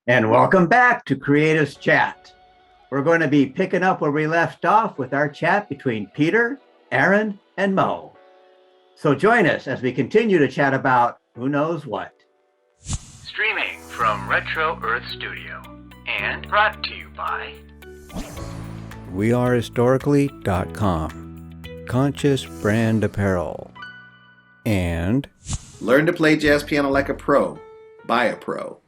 And welcome back to Creatives Chat. We're going to be picking up where we left off with our chat between Peter, Aaron, and Moe. So join us as we continue to chat about who knows what. Streaming from Retro Earth Studio and brought to you by wearehistorically.com, Conscious Brand Apparel, and Learn to play jazz piano like a pro, by a pro,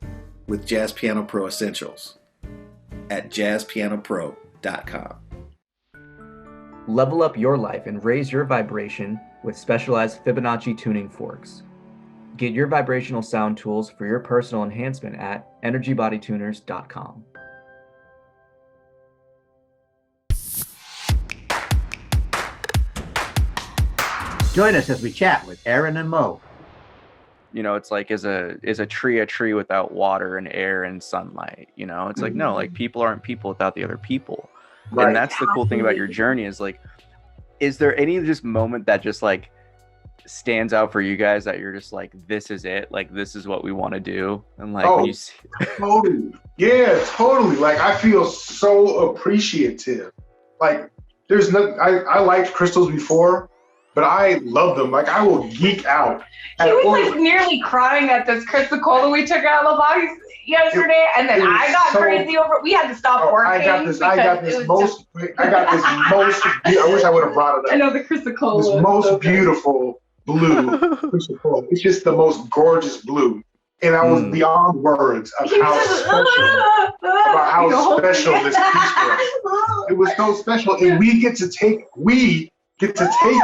with Jazz Piano Pro Essentials at jazzpianopro.com. Level up your life and raise your vibration with specialized Fibonacci tuning forks. Get your vibrational sound tools for your personal enhancement at energybodytuners.com. join us as we chat with Aaron and Moe. You know, it's like, is a tree without water and air and sunlight? You know, it's like, no, like people aren't people without the other people. Right. And that's the cool thing about your journey is like, is there any just moment that just like stands out for you guys that you're just like, this is it, like this is what we want to do? And like, when you see totally. Yeah, totally. Like I feel so appreciative. Like there's no, I liked crystals before, but I love them. Like I will geek out. He was like nearly crying at this crystal that we took out of the box yesterday, and then I got crazy over it. We had to stop working. I got this most, I wish I would have brought it up. I know the crystal This most beautiful blue crystal. It's just the most gorgeous blue. And I was beyond words of how special this piece was. It was so special. And we get to take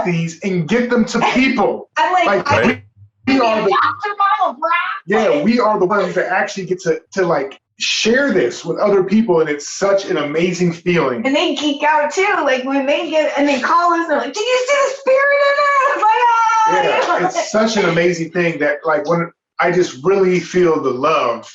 these and get them to people. We are the ones that actually get to like share this with other people, and it's such an amazing feeling. And they geek out too, like when they get and they call us, they're like, "Did you see the spirit in it?" Yeah, it's such an amazing thing that like when I just really feel the love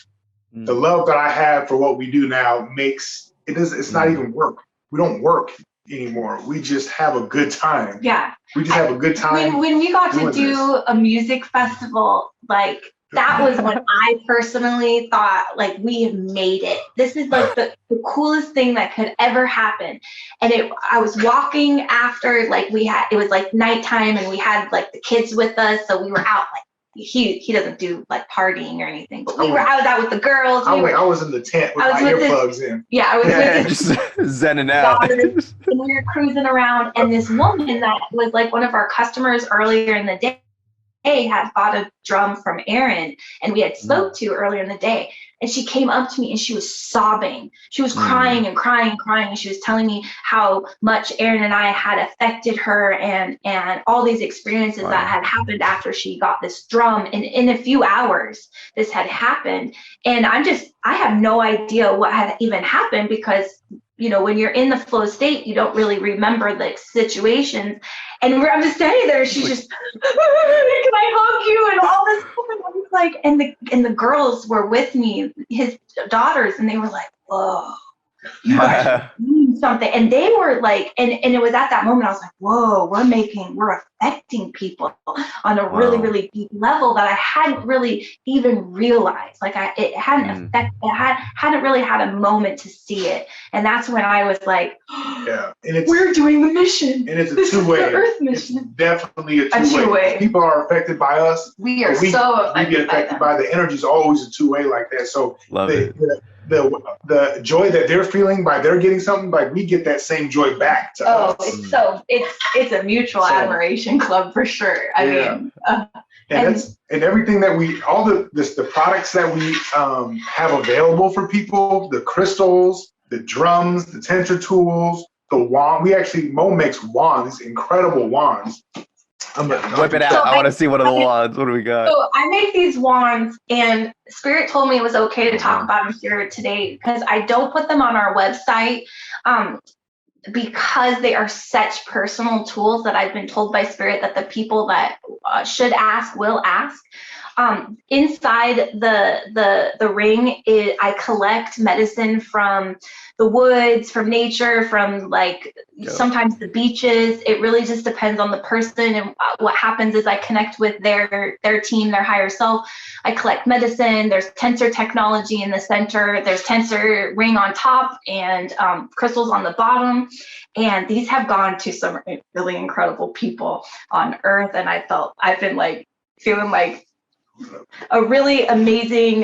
that I have for what we do now makes it. It's not even work. We don't work anymore. We just have a good time. Yeah. We just have a good time. When we got to do a music festival, like that was when I personally thought like we have made it. This is like the coolest thing that could ever happen. And I was walking after, like it was like nighttime and we had like the kids with us. So we were out like, he doesn't do like partying or anything, but I was out with the girls. I was in the tent with my earplugs in. Yeah, I was with just zenning out. And we were cruising around, and this woman that was like one of our customers earlier in the day had bought a drum from Aaron, and we had spoke to earlier in the day. And she came up to me and she was sobbing. She was crying and crying and crying. And she was telling me how much Aaron and I had affected her and all these experiences that had happened after she got this drum. And in a few hours, this had happened. And I have no idea what had even happened because, you know, when you're in the flow state, you don't really remember the situations. And I'm just standing there, she's just, can I hug you? And all this stuff. And I was like, and the girls were with me, his daughters, and they were like, whoa, you are doing something. And they were like, and it was at that moment, I was like, whoa, we're affecting people on a really, really deep level that I hadn't really even realized. Like it hadn't hadn't really had a moment to see it. And that's when I was like, yeah, and we're doing the mission. And it's a two-way. Earth mission. It's definitely a two-way. People are affected by us. We are so affected. We get affected by the energy is always a two-way like that. So the joy that they're feeling by they're getting something, like we get that same joy back to us. It's a mutual admiration club for sure. I mean, and everything that all the products that we have available for people, the crystals, the drums, the tensor tools, the wand. Moe makes wands, incredible wands. Whip it out. So I want to see one of the wands. What do we got? So I make these wands, and Spirit told me it was okay to talk about them here today because I don't put them on our website because they are such personal tools that I've been told by Spirit that the people that should ask will ask. Inside the ring, I collect medicine from the woods, from nature, from like sometimes the beaches. It really just depends on the person. And what happens is I connect with their team, their higher self. I collect medicine. There's tensor technology in the center. There's tensor ring on top and crystals on the bottom. And these have gone to some really incredible people on Earth. And I've been like feeling like a really amazing,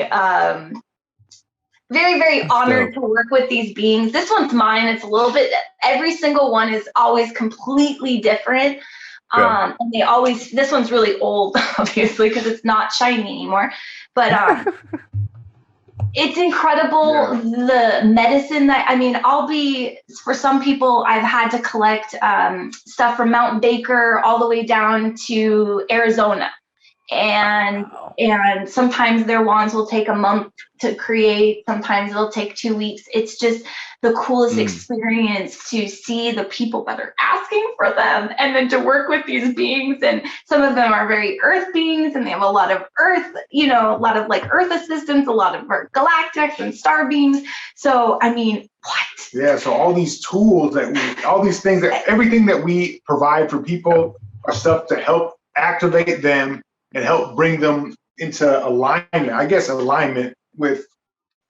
very, very honored to work with these beings. This one's mine. It's a little bit, every single one is always completely different. And they always, this one's really old, obviously, because it's not shiny anymore. But it's incredible, the medicine that, I mean, for some people, I've had to collect stuff from Mount Baker all the way down to Arizona. And sometimes their wands will take a month to create. Sometimes it'll take 2 weeks. It's just the coolest experience to see the people that are asking for them, and then to work with these beings. And some of them are very earth beings, and they have a lot of earth, a lot of like earth assistants, a lot of galactics and star beings. So, I mean, what? Yeah. So all these tools all these things, everything that we provide for people are stuff to help activate them and help bring them into alignment with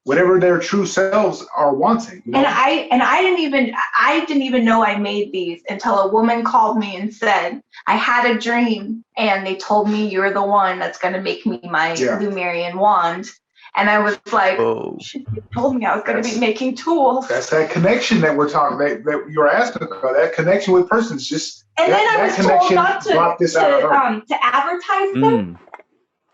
whatever their true selves are wanting. You know? And I didn't even know I made these until a woman called me and said, I had a dream and they told me you're the one that's going to make me my Lumerian wand. And I was like, she told me I was going to be making tools. That's that connection that we're talking about, that you're asking about, that connection with persons. And then I was told not to advertise them.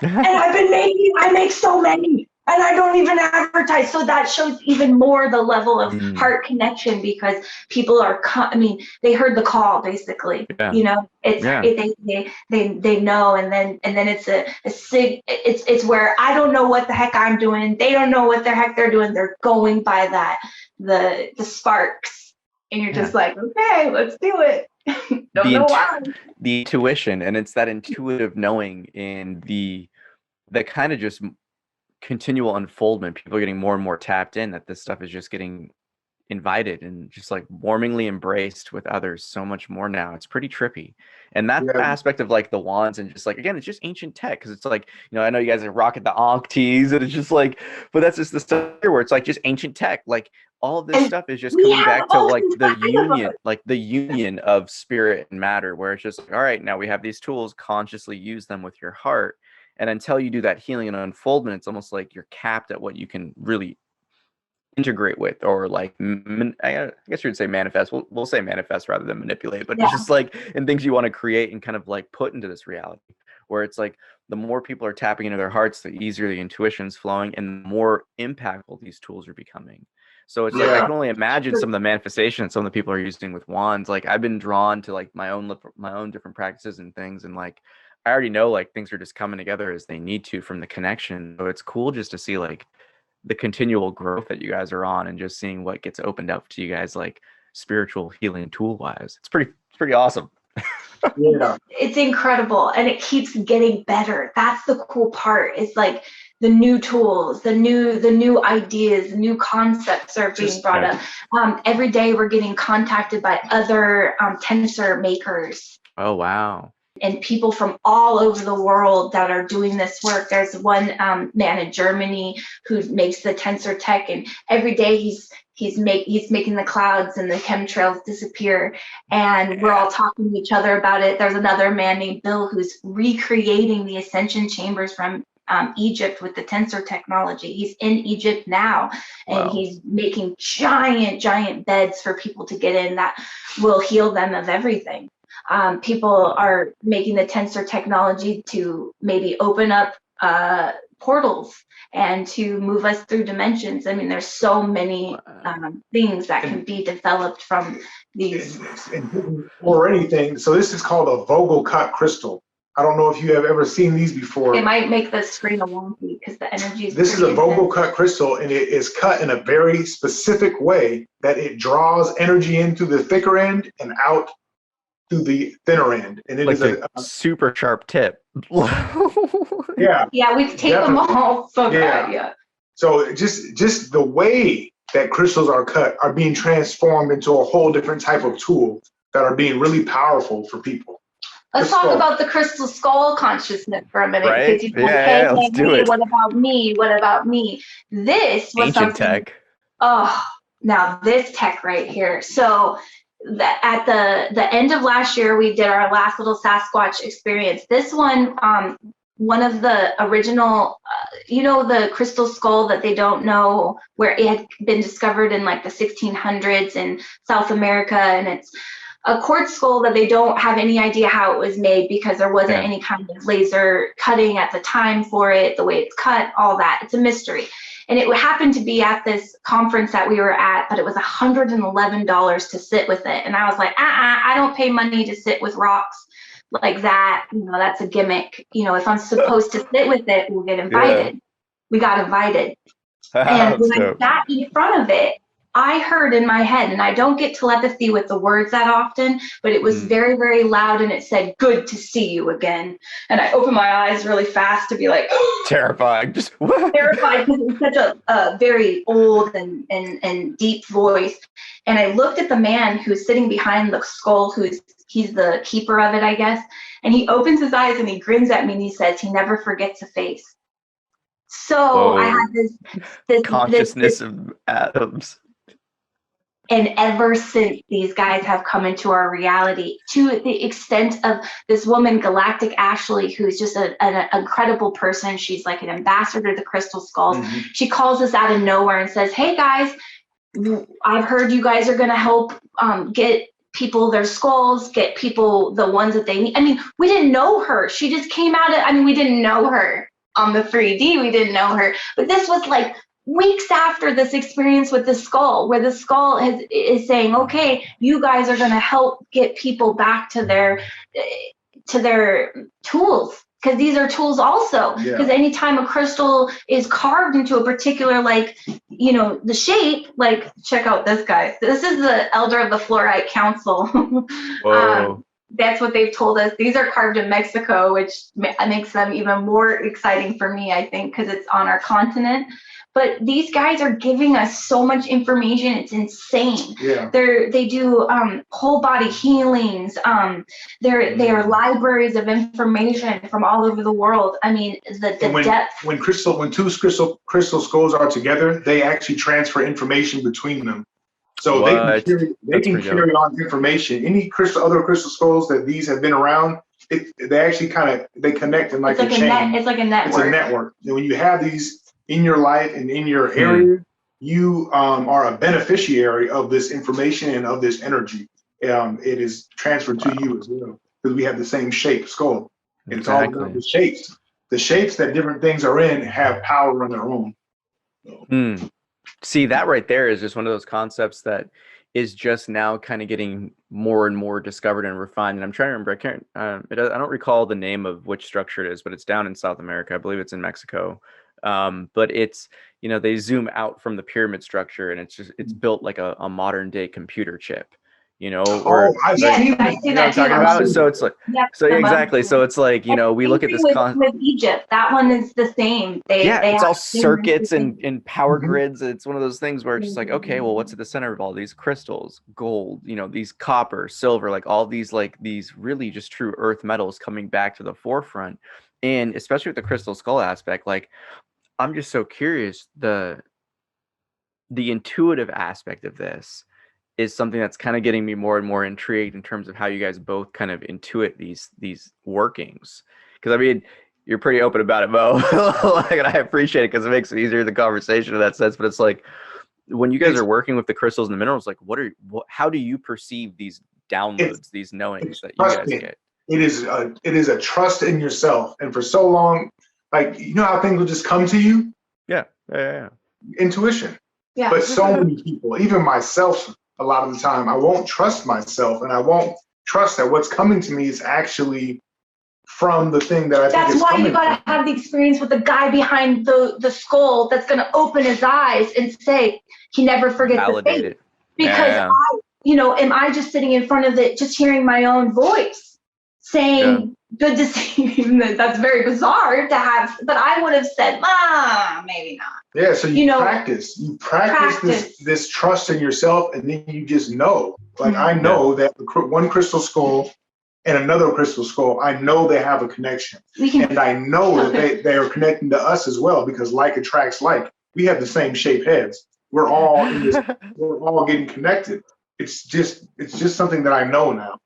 And I make so many, and I don't even advertise. So that shows even more the level of heart connection, because people are, they heard the call, basically. They know, and then it's it's where I don't know what the heck I'm doing, and they don't know what the heck they're doing. They're going by that, the sparks, and you're just like, okay, let's do it. Don't know why. The intuition, and it's that intuitive knowing and the kind of just continual unfoldment. People are getting more and more tapped in that this stuff is just getting invited and just like warmingly embraced with others so much more now. It's pretty trippy. And that aspect of like the wands, and just like, again, it's just ancient tech, because it's like, I know you guys are rocking the Ankh tees, and it's just like, but that's just the stuff here where it's like just ancient tech. Like all of this stuff is just coming back to like the union of spirit and matter, where it's just like, all right, now we have these tools, consciously use them with your heart. And until you do that healing and unfoldment, it's almost like you're capped at what you can really integrate with, or like, I guess you would say manifest. We'll say manifest rather than manipulate, but it's just like in things you want to create and kind of like put into this reality, where it's like the more people are tapping into their hearts, the easier the intuition's flowing, and the more impactful these tools are becoming. So it's like, I can only imagine some of the manifestation some of the people are using with wands. Like I've been drawn to like my own different practices and things, and like I already know like things are just coming together as they need to from the connection. So it's cool just to see like the continual growth that you guys are on, and just seeing what gets opened up to you guys, like spiritual healing tool wise. It's pretty awesome. It's incredible, and it keeps getting better. That's the cool part. It's like the new tools, the new ideas, the new concepts are being brought up. Every day we're getting contacted by other tensor makers. Oh wow. And people from all over the world that are doing this work. There's one man in Germany who makes the tensor tech, and every day he's making the clouds and the chemtrails disappear, and we're all talking to each other about it. There's another man named Bill who's recreating the ascension chambers from Egypt with the tensor technology. He's in Egypt now, and he's making giant beds for people to get in that will heal them of everything. People are making the tensor technology to maybe open up portals and to move us through dimensions. I mean, there's so many things that can be developed from these. Or anything. So this is called a Vogel cut crystal. I don't know if you have ever seen these before. It might make the screen a wonky because the energy is. This is a Vogel cut crystal, and it is cut in a very specific way that it draws energy in through the thicker end and out to the thinner end, and it like is a super sharp tip. Yeah. Yeah, we tape them all. So Yeah. good, yeah. So just the way that crystals are cut are being transformed into a whole different type of tool that are being really powerful for people. Let's talk about the crystal skull consciousness for a minute. Right? Because Yeah, let's do it. what about me? What about me? This was Ancient something. tech. Oh, now this tech right here. So at the end of last year, we did our last little Sasquatch experience. This one of the original, the crystal skull that they don't know where it had been discovered in like the 1600s in South America, and it's a quartz skull that they don't have any idea how it was made because there wasn't any kind of laser cutting at the time for it, the way it's cut, all that. It's a mystery. And it happened to be at this conference that we were at, but it was $111 to sit with it. And I was like, I don't pay money to sit with rocks like that. That's a gimmick. If I'm supposed to sit with it, we'll get invited. Yeah. We got invited. And when I sat in front of it, I heard in my head, and I don't get telepathy with the words that often, but it was very, very loud, and it said, "Good to see you again." And I opened my eyes really fast to be like, terrified. Just terrified, because it was such a very old and deep voice. And I looked at the man who's sitting behind the skull, he's the keeper of it, I guess. And he opens his eyes and he grins at me and he says, he never forgets a face. So I had this consciousness of atoms. And ever since, these guys have come into our reality to the extent of this woman, Galactic Ashley, who's just an incredible person. She's like an ambassador to the Crystal Skulls. Mm-hmm. She calls us out of nowhere and says, "Hey guys, I've heard you guys are going to help get people their skulls, get people the ones that they need." I mean, we didn't know her. She just came we didn't know her on the 3D. We didn't know her. But this was like weeks after this experience with the skull, where the skull is saying, okay, you guys are going to help get people back to their tools, because these are tools also. Because anytime a crystal is carved into a particular, the shape, check out this guy. This is the elder of the Fluorite Council. Whoa. That's what they've told us. These are carved in Mexico, which makes them even more exciting for me, I think, because it's on our continent. But these guys are giving us so much information. It's insane. Yeah. They do whole body healings. They are libraries of information from all over the world. I mean, the depth. When two crystal skulls are together, they actually transfer information between them. So they can carry on information. Any other crystal skulls that these have been around, they actually they connect in like a chain. It's like a network. It's a network. And when you have these in your life and in your area, you are a beneficiary of this information and of this energy. It is transferred to you as well, because we have the same shape skull. And it's all about the shapes. The shapes that different things are in have power on their own. So. See, that right there is just one of those concepts that is just now kind of getting more and more discovered and refined. And I'm trying to remember, I don't recall the name of which structure it is, but it's down in South America. I believe it's in Mexico. But it's, they zoom out from the pyramid structure, and it's built like a modern day computer chip, I've seen that too. So it's like, exactly. So it's like, we look at this with Egypt, that one is the same. It's all circuits and power grids. It's one of those things where it's just like, okay, well, what's at the center of all these crystals, gold, these copper, silver, like all these, these really just true earth metals coming back to the forefront. And especially with the crystal skull aspect, I'm just so curious, the intuitive aspect of this is something that's kind of getting me more and more intrigued in terms of how you guys both kind of intuit these workings. Because I mean, you're pretty open about it, Mo. And I appreciate it because it makes it easier, the conversation in that sense. But it's like, when you guys are working with the crystals and the minerals, how do you perceive these downloads, these knowings that you guys get? It is a trust in yourself. And for so long, how things will just come to you? Yeah. Intuition. Yeah. But so many people, even myself, a lot of the time, I won't trust myself, and I won't trust that what's coming to me is actually from the thing that I think is coming. That's why you gotta have the experience with the guy behind the skull that's gonna open his eyes and say, he never forgets the face. Because am I just sitting in front of it, just hearing my own voice saying, good to see you? That's very bizarre to have, but I would have said, maybe not. Yeah, so you practice this trust in yourself, and then you just know. Like, I know that one crystal skull and another crystal skull, I know they have a connection. And I know that they are connecting to us as well, because like attracts like. We have the same shaped heads. We're all in this, we're all getting connected. It's just something that I know now.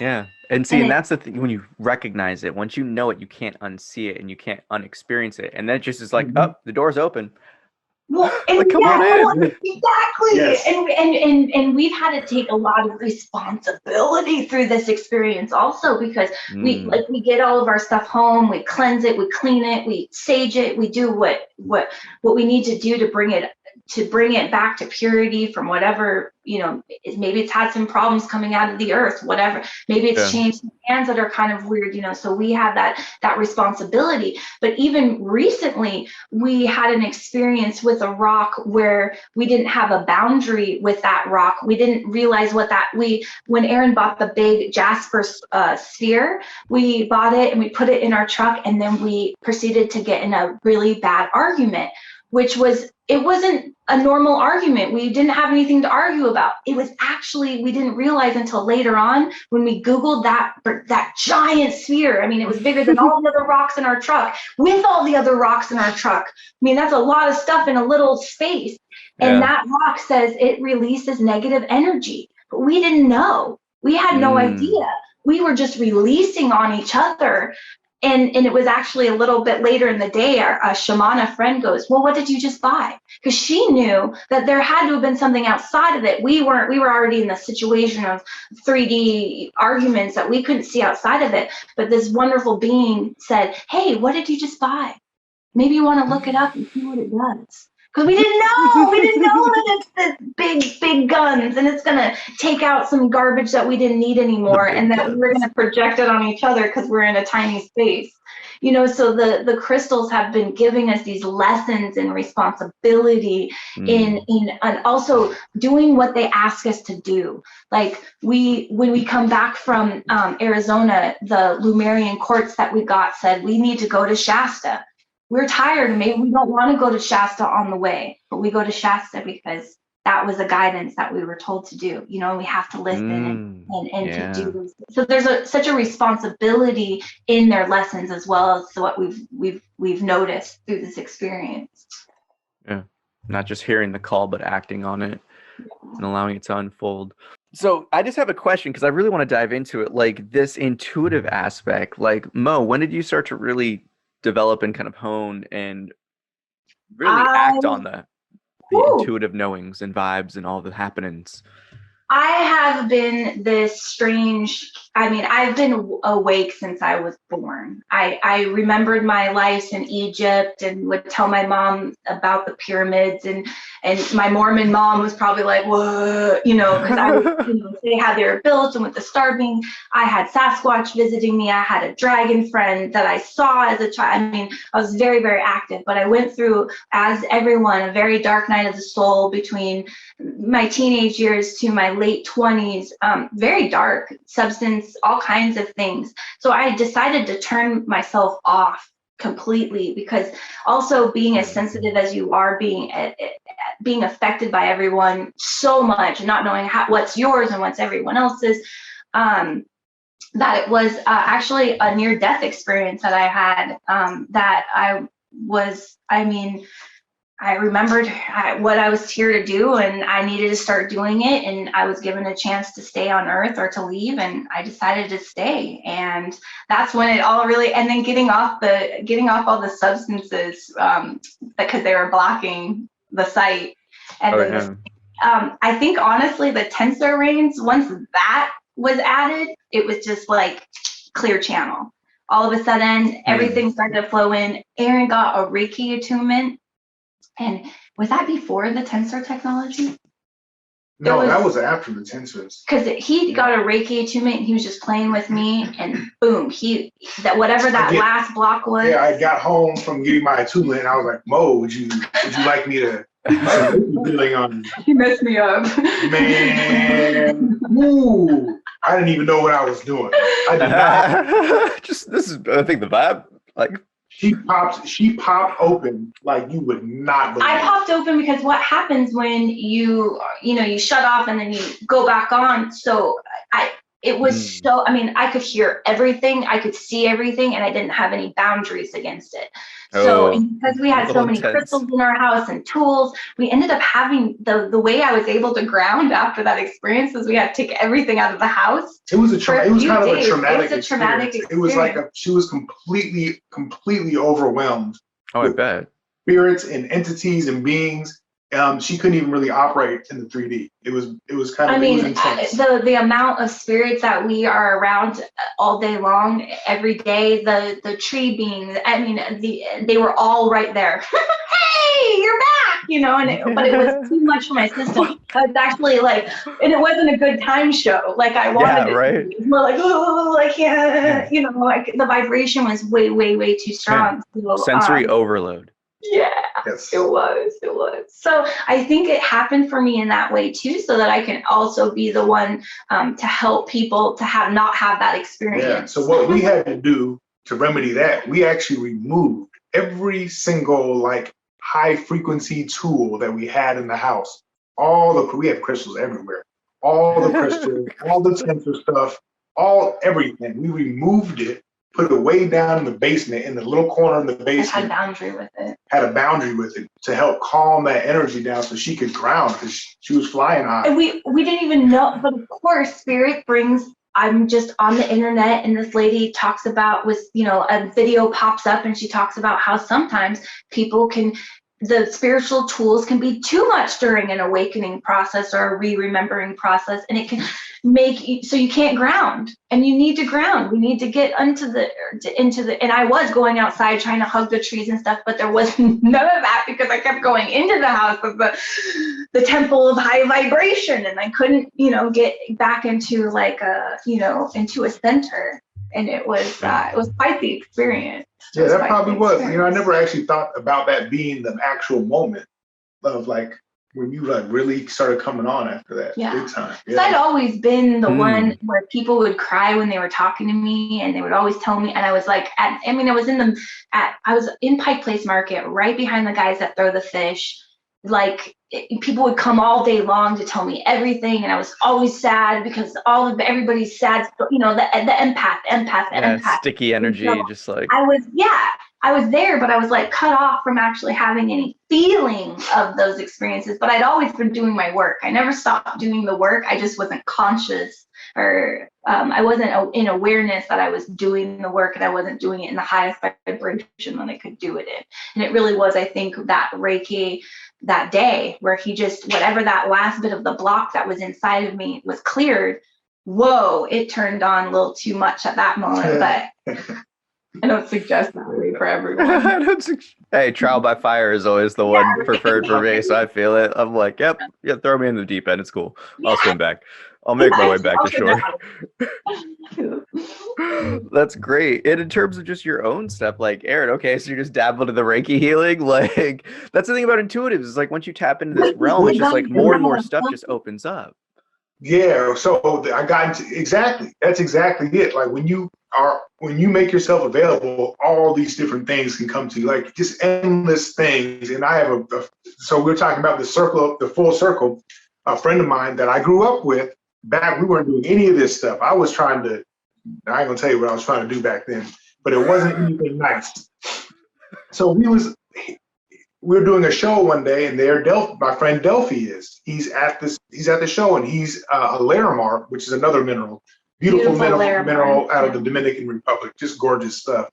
Yeah. And see, and that's the thing, when you recognize it, once you know it, you can't unsee it and you can't unexperience it. And then it just is like, oh, the door's open. Well, like, come on in. Exactly. Yes. And we've had to take a lot of responsibility through this experience also, because we get all of our stuff home, we cleanse it, we clean it, we sage it, we do what we need to do to bring it back to purity from whatever, maybe it's had some problems coming out of the earth, whatever, maybe it's changed hands that are kind of weird, so we have that responsibility. But even recently, we had an experience with a rock where we didn't have a boundary with that rock. We didn't realize when Aaron bought the big jasper sphere, we bought it and we put it in our truck, and then we proceeded to get in a really bad argument, it wasn't a normal argument. We didn't have anything to argue about. It was actually, we didn't realize until later on when we Googled that giant sphere. I mean, it was bigger than all the other rocks in our truck, with all the other rocks in our truck. I mean, that's a lot of stuff in a little space. And that rock says it releases negative energy. But we didn't know. We had no idea. We were just releasing on each other. And it was actually a little bit later in the day, a shamana friend goes, well, what did you just buy? Because she knew that there had to have been something outside of it. We were already in the situation of 3D arguments that we couldn't see outside of it. But this wonderful being said, hey, what did you just buy? Maybe you want to look it up and see what it does. Because we didn't know. We didn't know that it's this big guns and it's going to take out some garbage that we didn't need anymore, and that we were going to project it on each other because we're in a tiny space. So the crystals have been giving us these lessons in responsibility in and also doing what they ask us to do. Like when we come back from Arizona, the Lumerian quartz that we got said, we need to go to Shasta. We're tired, and maybe we don't want to go to Shasta on the way, but we go to Shasta because that was a guidance that we were told to do, and we have to listen and to do this. So there's such a responsibility in their lessons, as well as what we've noticed through this experience. Yeah, not just hearing the call, but acting on it and allowing it to unfold. So I just have a question, because I really want to dive into it, like this intuitive aspect. Like, Mo, when did you start to really develop and kind of hone and really act on the intuitive knowings and vibes and all the happenings? I have been this strange, I've been awake since I was born. I remembered my life in Egypt and would tell my mom about the pyramids, and my Mormon mom was probably like, what, because I would say how they were built and with the star being. I had Sasquatch visiting me. I had a dragon friend that I saw as a child. I was very, very active, but I went through, as everyone, a very dark night of the soul between my teenage years to my late 20s, very dark, substance, all kinds of things. So I decided to turn myself off completely, because also being as sensitive as you are, being affected by everyone so much, not knowing what's yours and what's everyone else's, that it was actually a near-death experience that I had, that I remembered what I was here to do, and I needed to start doing it, and I was given a chance to stay on Earth or to leave, and I decided to stay. And that's when it all really, and then getting off all the substances, because they were blocking the site. And I think honestly, the tensor reins, once that was added, it was just like clear channel. All of a sudden, everything started to flow in. Aaron got a Reiki attunement. And was that before the tensor technology? No, that was after the tensors. Because he got a Reiki attunement, and he was just playing with me, and boom, whatever that last block was. Yeah, I got home from getting my attunement, and I was like, Mo, would you like me to Feeling on He messed me up. man. Ooh, I didn't even know what I was doing. I did not. Just this is, I think, the vibe. Like, She popped open like you would not believe. I popped open because what happens when you shut off and then you go back on. So it was so, I mean, I could hear everything, I could see everything, and I didn't have any boundaries against it. So and because we had so many crystals in our house and tools, we ended up having the way I was able to ground after that experience was we had to take everything out of the house. It was kind of a traumatic experience. It was like she was completely overwhelmed. oh, I bet. Spirits and entities and beings. She couldn't even really operate in the 3D. It was kind of, it was intense. The amount of spirits that we are around all day long, every day, the tree beings, I mean, they were all right there. Hey, you're back, but it was too much for my system. I was actually like, and it wasn't a good time show. Like I wanted it to be more like, oh, I can't, like the vibration was way, way, way too strong. So, sensory overload. Yeah, yes. It was. So I think it happened for me in that way too, so that I can also be the one to help people to not have that experience. Yeah. So what we had to do to remedy that, we actually removed every single like high frequency tool that we had in the house. We have crystals everywhere. All the crystals, all the tensor stuff, everything. We removed it. Put it way down in the basement, in the little corner in the basement. Had a boundary with it to help calm that energy down so she could ground because she was flying high. And we didn't even know, but of course, spirit brings. I'm just on the internet, and this lady talks about a video pops up, and she talks about how sometimes the spiritual tools can be too much during an awakening process or a remembering process, and it can make you so you can't ground, and you need to ground. We need to get into the and I was going outside trying to hug the trees and stuff, but there was none of that because I kept going into the house of the temple of high vibration, and I couldn't get back into like into a center, and it was quite the experience. Yeah, that probably was. I never actually thought about that being the actual moment of like when you like really started coming on after that. Yeah. Big time. Yeah. I'd always been the one where people would cry when they were talking to me, and they would always tell me, and I was like, I was in Pike Place Market, right behind the guys that throw the fish. Like people would come all day long to tell me everything, and I was always sad because everybody's sad. The empath, sticky energy, just like I was there, but I was like cut off from actually having any feeling of those experiences. But I'd always been doing my work. I never stopped doing the work. I just wasn't conscious, or I wasn't in awareness that I was doing the work, and I wasn't doing it in the highest vibration that I could do it in. And it really was, I think, that Reiki that day where he just, whatever that last bit of the block that was inside of me was cleared. Whoa, it turned on a little too much at that moment, but I don't suggest that way for everyone. Hey, trial by fire is always the one preferred for me, so I feel it. I'm like, yep, throw me in the deep end. It's cool. I'll swim back. I'll make my way back to shore. That's great. And in terms of just your own stuff, like Aaron, okay, so you're just dabbling in the Reiki healing. Like that's the thing about intuitives is like once you tap into this realm, it's just like more and more stuff just opens up. Yeah. So I got into that's exactly it. Like when you make yourself available, all these different things can come to you, like just endless things. And I have so we're talking about the full circle, a friend of mine that I grew up with. Back, we weren't doing any of this stuff. I ain't gonna tell you what I was trying to do back then, but it wasn't anything nice. So we were doing a show one day, and there my friend Delphi he's at the show, and he's a larimar, which is another beautiful mineral out of the Dominican Republic, just gorgeous stuff.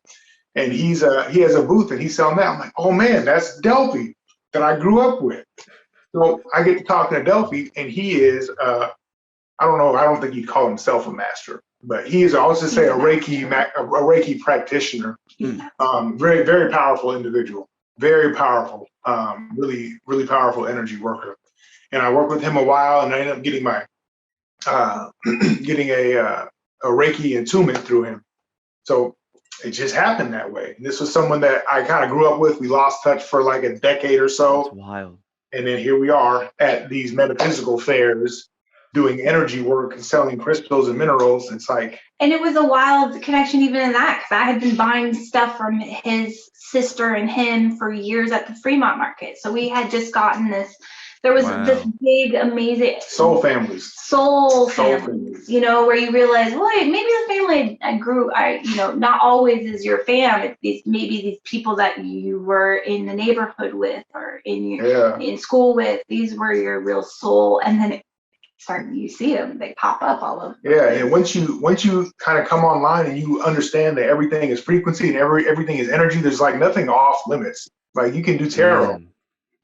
And he has a booth, and he's selling that. I'm like, oh man, that's Delphi that I grew up with. So I get to talking to Delphi, and he is I don't think he'd call himself a master, but he is, I'll just say, a Reiki practitioner. Very, very powerful individual, very powerful, really, really powerful energy worker. And I worked with him a while, and I ended up getting getting a Reiki attunement through him. So it just happened that way. And this was someone that I kind of grew up with. We lost touch for like a decade or so. That's wild. And then here we are at these metaphysical fairs doing energy work and selling crystals and minerals. It's like, and it was a wild connection even in that, because I had been buying stuff from his sister and him for years at the Fremont market. So we had just gotten this. There was this big, amazing soul families, you know, where you realize, well, maybe the family I grew, you know, not always is your fam. It's maybe these people that you were in the neighborhood with or in school with. These were your real soul, and then you see them, they pop up all over. Yeah, and once you kind of come online and you understand that everything is frequency and everything is energy, there's like nothing off limits. Like you can do tarot.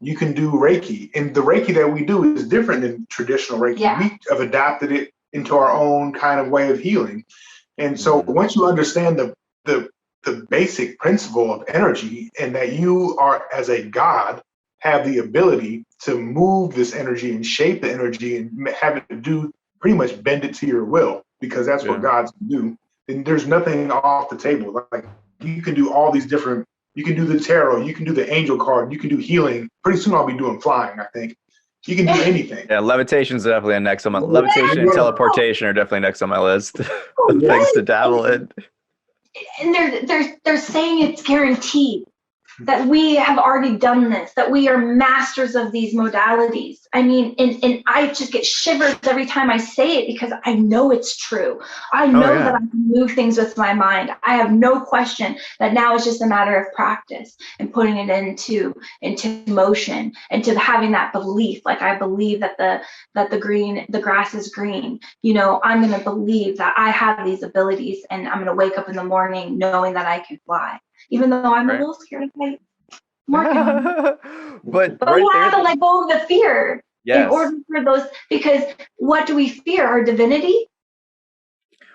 You can do Reiki, and the Reiki that we do is different than traditional Reiki. Yeah. We have adapted it into our own kind of way of healing. And so once you understand the basic principle of energy, and that you are, as a God, have the ability to move this energy and shape the energy and have it do pretty much bend it to your will, because that's what God's do. And there's nothing off the table. Like you can do all these different. You can do the tarot, you can do the angel card, you can do healing. Pretty soon I'll be doing flying, I think. You can do anything. Yeah, levitation's definitely next on my levitation and teleportation are definitely next on my list. Things to dabble in. And they're saying it's guaranteed that we have already done this, that we are masters of these modalities. I mean, and I just get shivers every time I say it, because I know it's true. I know that I can move things with my mind. I have no question that now it's just a matter of practice and putting it into motion, and to having that belief. Like I believe that the grass is green. You know, I'm going to believe that I have these abilities, and I'm going to wake up in the morning knowing that I can fly. Even though I'm a little scared of heights. But we have to let go of the fear in order for those, because what do we fear? Our divinity?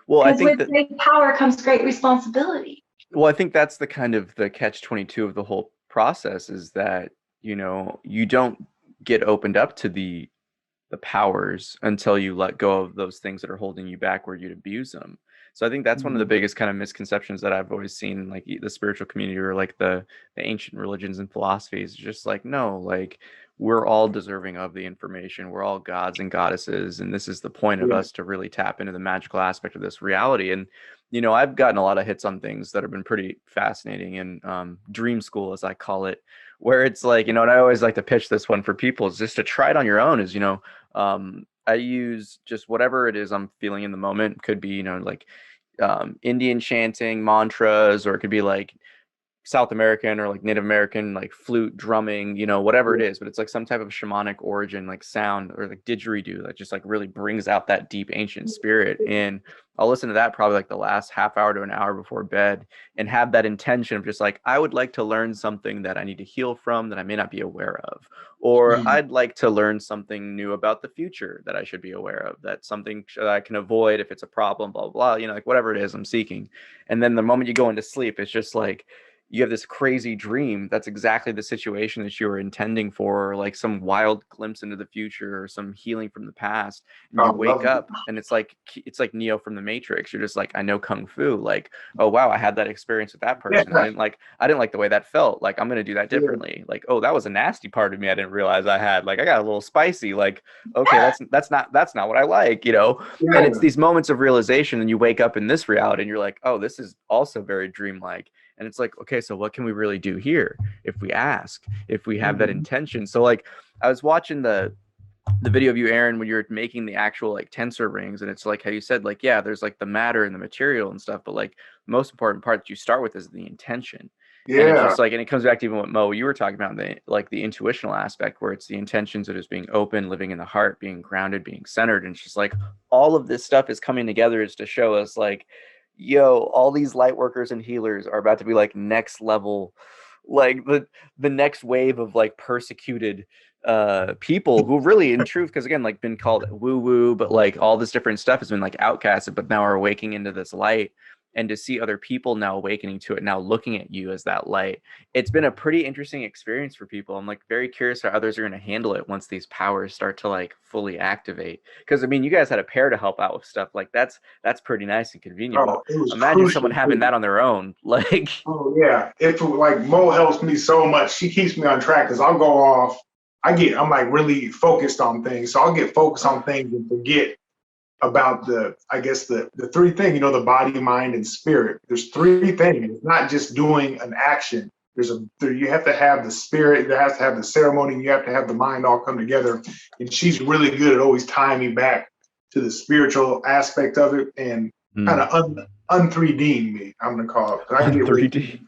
Well, I think with great power comes great responsibility. Well, I think that's the kind of the catch-22 of the whole process, is that, you know, you don't get opened up to the powers until you let go of those things that are holding you back, where you'd abuse them. So I think that's one of the biggest kind of misconceptions that I've always seen, like the spiritual community or like the ancient religions and philosophies. Just like, no, like we're all deserving of the information. We're all gods and goddesses. And this is the point of us to really tap into the magical aspect of this reality. And, you know, I've gotten a lot of hits on things that have been pretty fascinating, and dream school, as I call it, where it's like, you know, and I always like to pitch this one for people, is just to try it on your own. Is, you know, I use just whatever it is I'm feeling in the moment. Could be, you know, like Indian chanting, mantras, or it could be like South American or like Native American, like flute drumming, you know, whatever it is. But it's like some type of shamanic origin, like sound, or like didgeridoo that just like really brings out that deep ancient spirit. And I'll listen to that probably like the last half hour to an hour before bed, and have that intention of just like, I would like to learn something that I need to heal from that I may not be aware of, or I'd like to learn something new about the future that I should be aware of, that something that I can avoid if it's a problem, blah, blah, blah, you know, like whatever it is I'm seeking. And then the moment you go into sleep, it's just like, you have this crazy dream that's exactly the situation that you were intending for, or like some wild glimpse into the future, or some healing from the past. And you wake up and it's like Neo from the Matrix. You're just like, I know Kung Fu. Like, oh wow, I had that experience with that person. I didn't like the way that felt. Like, I'm gonna do that differently. Like, oh, that was a nasty part of me I didn't realize I had. Like, I got a little spicy. Like, okay, that's not what I like, you know. And it's these moments of realization, and you wake up in this reality and you're like, oh, this is also very dreamlike. And it's like, okay, so what can we really do here if we ask, if we have that intention? So like, I was watching the video of you, Aaron, when you're making the actual like tensor rings, and it's like how you said, like, yeah, there's like the matter and the material and stuff, but like the most important part that you start with is the intention. And it's just like, and it comes back to even what Mo, you were talking about, the intuitional aspect, where it's the intentions of just being open, living in the heart, being grounded, being centered. And it's just like all of this stuff is coming together is to show us like, yo, all these light workers and healers are about to be like next level, like the next wave of like persecuted people who really in truth, because again, like been called woo woo, but like all this different stuff has been like outcasted, but now are awaking into this light. And to see other people now awakening to it, now looking at you as that light, it's been a pretty interesting experience for people. I'm like very curious how others are going to handle it once these powers start to like fully activate. Because I mean, you guys had a pair to help out with stuff like that's pretty nice and convenient. Imagine someone having that on their own. Like, oh yeah, it's like Mo helps me so much. She keeps me on track, because I'll go off I'm like really focused on things. So I'll get focused on things and forget about the three things, the body, mind, and spirit. There's three things. It's not just doing an action. You have to have the spirit, you have to have the ceremony, you have to have the mind all come together. And she's really good at always tying me back to the spiritual aspect of it and kind of un-3D'ing me, I'm gonna call it. But I can get really,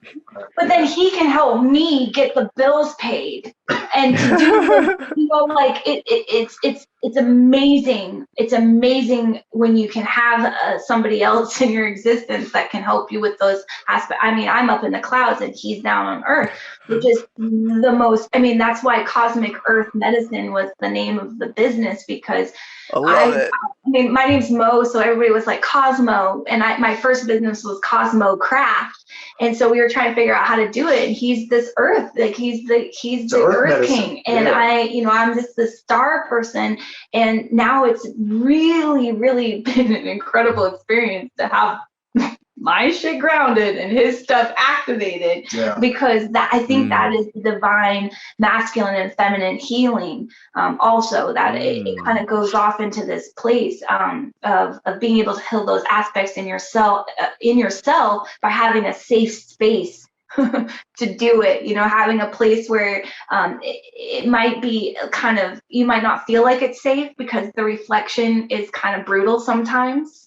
but then he can help me get the bills paid and to do like it's amazing. It's amazing when you can have somebody else in your existence that can help you with those aspects. I mean, I'm up in the clouds and he's down on earth, which is the most, that's why Cosmic Earth Medicine was the name of the business, because I love it. My name's Mo, so everybody was like Cosmo, and my first business was Cosmo Craft, and so we were trying to figure out how to do it. And he's this Earth, like he's the Earth medicine. King, and yeah. I'm just the star person, and now it's really, really been an incredible experience to have my shit grounded and his stuff activated, because I think that is divine masculine and feminine healing. Also, that it kind of goes off into this place of being able to heal those aspects in yourself by having a safe space to do it, having a place where it might be kind of, you might not feel like it's safe because the reflection is kind of brutal sometimes.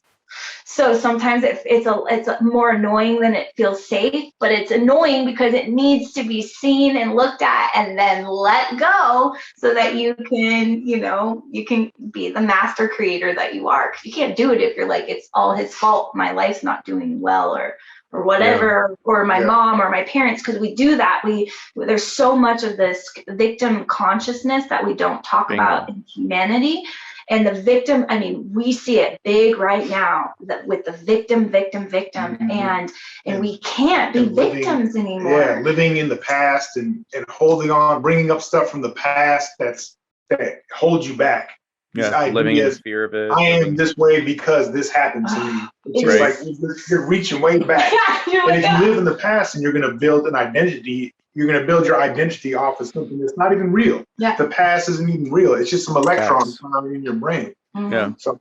So sometimes it's more annoying than it feels safe, but it's annoying because it needs to be seen and looked at and then let go so that you can be the master creator that you are. 'Cause you can't do it if you're like, it's all his fault, my life's not doing well, or whatever, or my mom or my parents, because we do that. There's so much of this victim consciousness that we don't talk about in humanity. And the victim, we see it big right now with the victim, and we can't be victims anymore. Yeah, living in the past and holding on, bringing up stuff from the past that holds you back. Yeah, living in fear of it. I am this way because this happened to me. It's like you're reaching way back. And if you live in the past and you're going to build an identity, you're going to build your identity off of something that's not even real. Yeah. The past isn't even real. It's just some electrons in your brain. Yeah. So,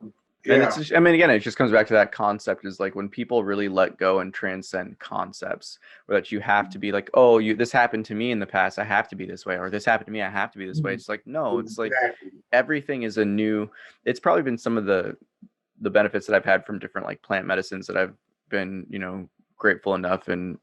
and it's just, again, it just comes back to that concept is like when people really let go and transcend concepts, or that you have to be like, oh, this happened to me in the past, I have to be this way, or this happened to me, I have to be this way. It's like, no, it's like everything is it's probably been some of the benefits that I've had from different like plant medicines that I've been, grateful enough and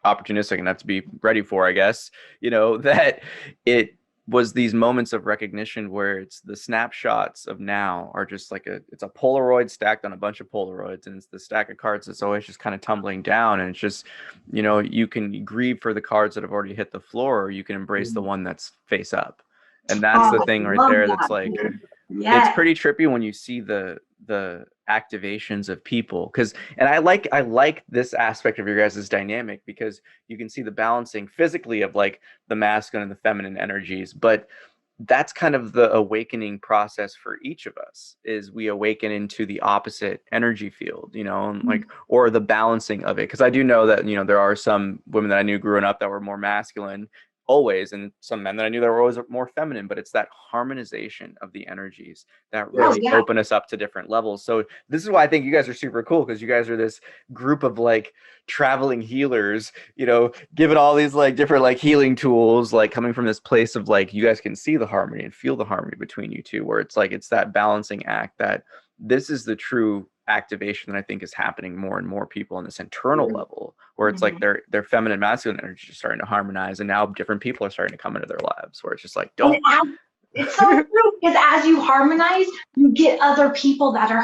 opportunistic enough to be ready for, I guess, that it was these moments of recognition where it's the snapshots of now are just like it's a Polaroid stacked on a bunch of Polaroids, and it's the stack of cards that's always just kind of tumbling down. And it's just, you can grieve for the cards that have already hit the floor, or you can embrace the one that's face up. And that's the thing right there. That's like, it's pretty trippy when you see the activations of people, and I like this aspect of your guys' dynamic, because you can see the balancing physically of like the masculine and the feminine energies, but that's kind of the awakening process for each of us, is we awaken into the opposite energy field, and like, or the balancing of it. Because I do know that there are some women that I knew growing up that were more masculine always, and some men that I knew that were always more feminine, but it's that harmonization of the energies that really open us up to different levels. So this is why I think you guys are super cool, because you guys are this group of like traveling healers, given all these like different like healing tools, like coming from this place of like, you guys can see the harmony and feel the harmony between you two, where it's like, it's that balancing act, that this is the true activation that I think is happening more and more people on this internal level, where it's like their feminine masculine energy is starting to harmonize, and now different people are starting to come into their lives, where it's just like, it's so true, because as you harmonize, you get other people that are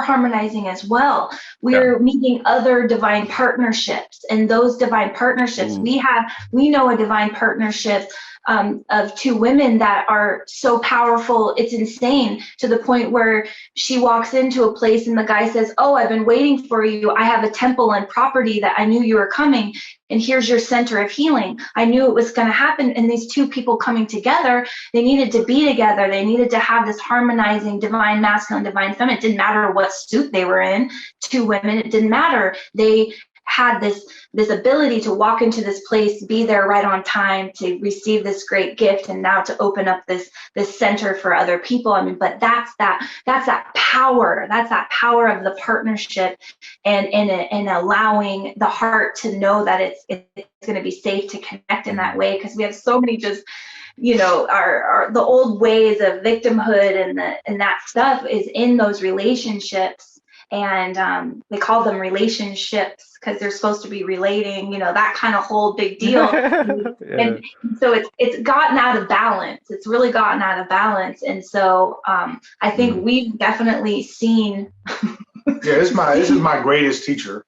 harmonizing as well. We're meeting other divine partnerships, and those divine partnerships, we know a divine partnership of two women that are so powerful, it's insane, to the point where she walks into a place and the guy says, oh, I've been waiting for you. I have a temple and property that I knew you were coming, and here's your center of healing. I knew it was going to happen. And these two people coming together, they needed to be together. They needed to have this harmonizing divine masculine, divine feminine. It didn't matter what suit they were in, two women, it didn't matter. They had this ability to walk into this place, be there right on time, to receive this great gift, and now to open up this center for other people. I mean, but that's that power. That's that power of the partnership, and allowing the heart to know that it's going to be safe to connect in that way, because we have so many just, you know, our the old ways of victimhood and that stuff is in those relationships. And they call them relationships because they're supposed to be relating, you know, that kind of whole big deal. And so it's gotten out of balance. It's really gotten out of balance. And so I think we've definitely seen. Yeah, this is my greatest teacher.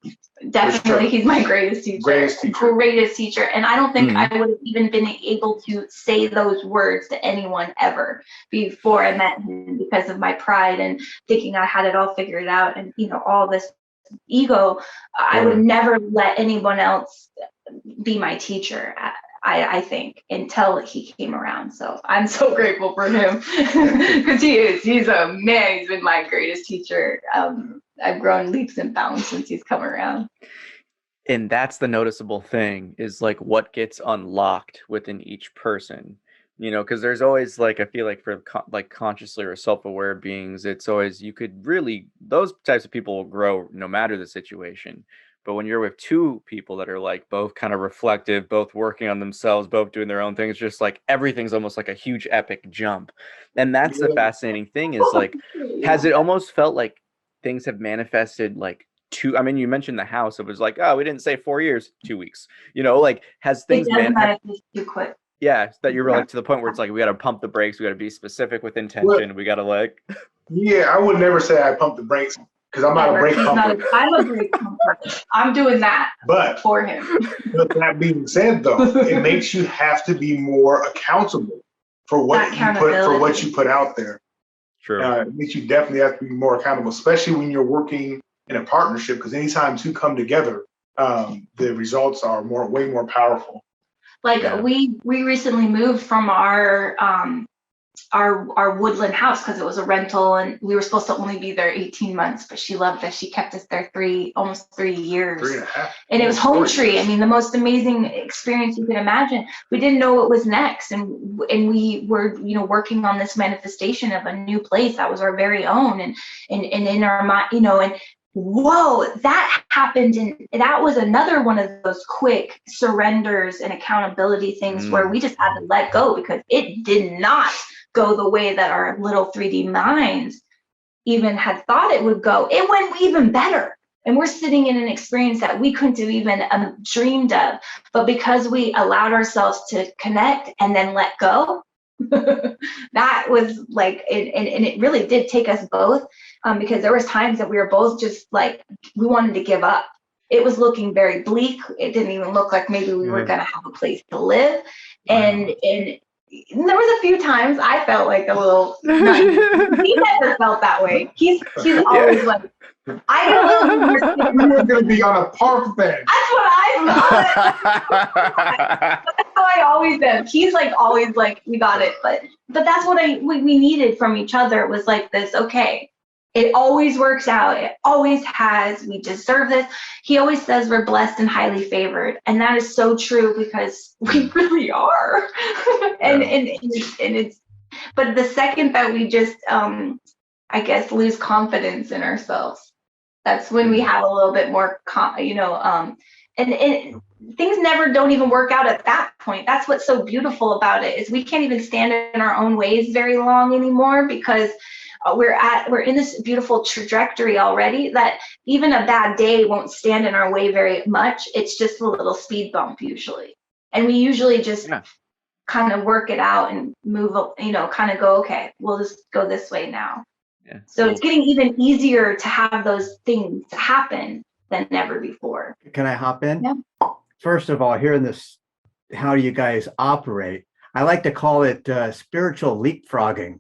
Definitely, he's my greatest teacher. Greatest teacher. And I don't think I would have even been able to say those words to anyone ever before I met him, because of my pride and thinking I had it all figured out, and, you know, all this ego. I would never let anyone else be my teacher, I think, until he came around. So I'm so grateful for him, because he's a man. He's been my greatest teacher. I've grown leaps and bounds since he's come around. And that's the noticeable thing, is like what gets unlocked within each person, you know, because there's always, like, I feel like for like consciously or self-aware beings, it's always, you could really, those types of people will grow no matter the situation. But when you're with two people that are like both kind of reflective, both working on themselves, both doing their own things, just like everything's almost like a huge epic jump. And that's the fascinating thing, is like, has it almost felt like things have manifested like I mean, you mentioned the house. It was like, oh, we didn't say 4 years, 2 weeks. You know, like, has things manifested too quick? Yeah, that you're like to the point where it's like, we got to pump the brakes. We got to be specific with intention. We got to like. Yeah, I would never say I pump the brakes, because I'm not a brake pumper. I'm a brake pumper. I'm doing that for him. But that being said, though, it makes you have to be more accountable for what you put out there. True. It makes you definitely have to be more accountable, especially when you're working in a partnership, because anytime two come together, the results are way more powerful. Like we recently moved from our woodland house, because it was a rental, and we were supposed to only be there 18 months, but she loved us. She kept us there almost 3 years. 3.5. And it was home tree. I mean, the most amazing experience you can imagine. We didn't know what was next, and we were, you know, working on this manifestation of a new place that was our very own, and in our mind, you know, and whoa, that happened. And that was another one of those quick surrenders and accountability things where we just had to let go, because it did not go the way that our little 3D minds even had thought it would go. It went even better. And we're sitting in an experience that we couldn't have even dreamed of. But because we allowed ourselves to connect and then let go, that was like, and it really did take us both, because there was times that we were both just like, we wanted to give up. It was looking very bleak. It didn't even look like maybe we were going to have a place to live. And there was a few times I felt like a little, he never felt that way. He's always like, I get a little more sick. We're going to be on a park bench. That's what I thought. That's how I always am. He's like always like, we got it. But that's what we needed from each other, was like this, okay, it always works out. It always has. We deserve this. He always says we're blessed and highly favored. And that is so true, because we really are. and it's, but the second that we just, I guess, lose confidence in ourselves, that's when we have a little bit more, and things don't even work out at that point. That's what's so beautiful about it, is we can't even stand in our own ways very long anymore, because we're in this beautiful trajectory already, that even a bad day won't stand in our way very much. It's just a little speed bump usually. And we usually just kind of work it out and move, kind of go, okay, we'll just go this way now. Yeah. So it's getting even easier to have those things happen than ever before. Can I hop in? Yeah. First of all, hearing this, how you guys operate, I like to call it spiritual leapfrogging.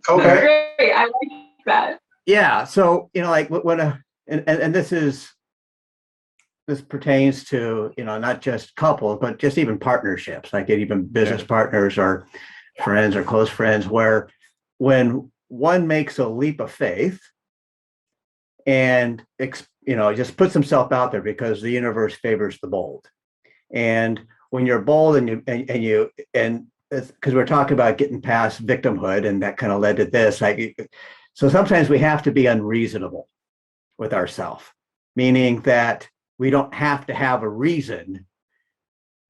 Okay. Great. I like that. Yeah. So, like when and this pertains to, not just couples, but just even partnerships, like even business partners or friends or close friends, where when one makes a leap of faith and just puts himself out there because the universe favors the bold. And when you're bold and because we're talking about getting past victimhood, and that kind of led to this. So sometimes we have to be unreasonable with ourselves, meaning that we don't have to have a reason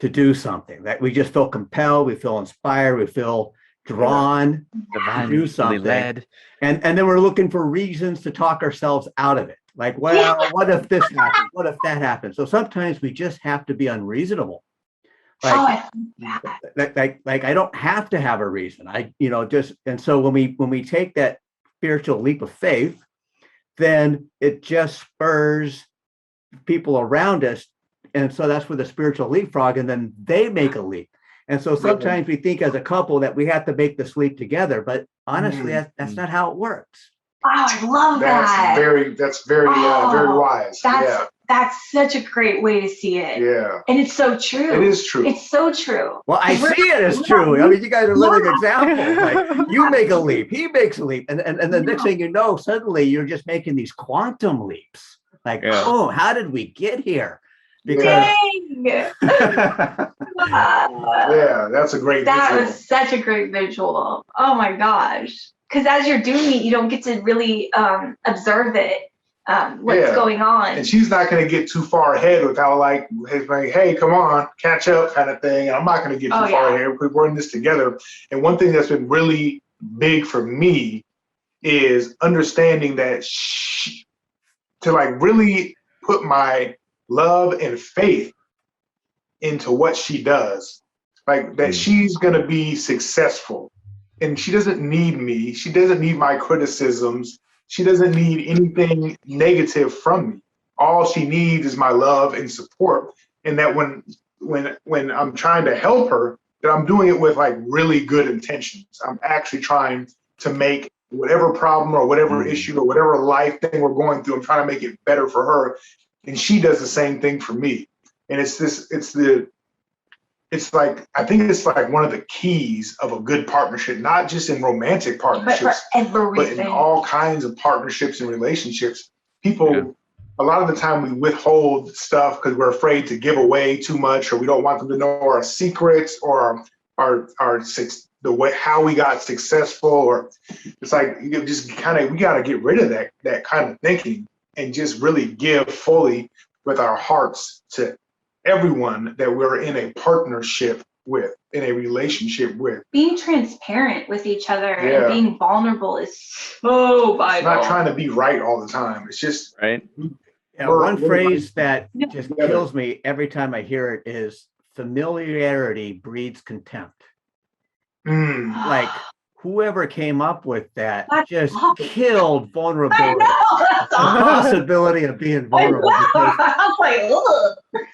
to do something, that we just feel compelled, we feel inspired, we feel drawn to do something. Led. And then we're looking for reasons to talk ourselves out of it. Like, well, what if this happens? What if that happens? So sometimes we just have to be unreasonable. Like I don't have to have a reason. And so when we take that spiritual leap of faith, then it just spurs people around us. And so that's where the spiritual leapfrog, and then they make a leap. And so sometimes we think as a couple that we have to make this leap together, but honestly, that's not how it works. Oh, I love that. That's very wise. That's such a great way to see it. Yeah. And it's so true. It is true. It's so true. Well, I see it as true. I mean, you guys are living examples. Like, you make a leap, he makes a leap. And the next thing you know, suddenly you're just making these quantum leaps. Like, oh, how did we get here? Because yeah, that's a great that visual. was such a great visual. Oh my gosh. Because as you're doing it, you don't get to really observe it, what's going on. And she's not going to get too far ahead without like, hey, come on, catch up kind of thing. And I'm not going to get too far ahead because we're in this together. And one thing that's been really big for me is understanding that to like really put my love and faith into what she does, like that she's going to be successful. And she doesn't need me. She doesn't need my criticisms. She doesn't need anything negative from me. All she needs is my love and support. And that when I'm trying to help her, that I'm doing it with like really good intentions. I'm actually trying to make whatever problem or whatever issue or whatever life thing we're going through, I'm trying to make it better for her. And she does the same thing for me. And I think it's like one of the keys of a good partnership, not just in romantic partnerships, but in all kinds of partnerships and relationships. People, a lot of the time we withhold stuff because we're afraid to give away too much, or we don't want them to know our secrets or the way how we got successful. Or it's like we got to get rid of that kind of thinking and just really give fully with our hearts to everyone that we're in a partnership with, in a relationship with. Being transparent with each other and being vulnerable is so vital. It's not trying to be right all the time. It's just one phrase that just kills me every time I hear it is familiarity breeds contempt. Like whoever came up with that just killed vulnerability. The possibility of being vulnerable.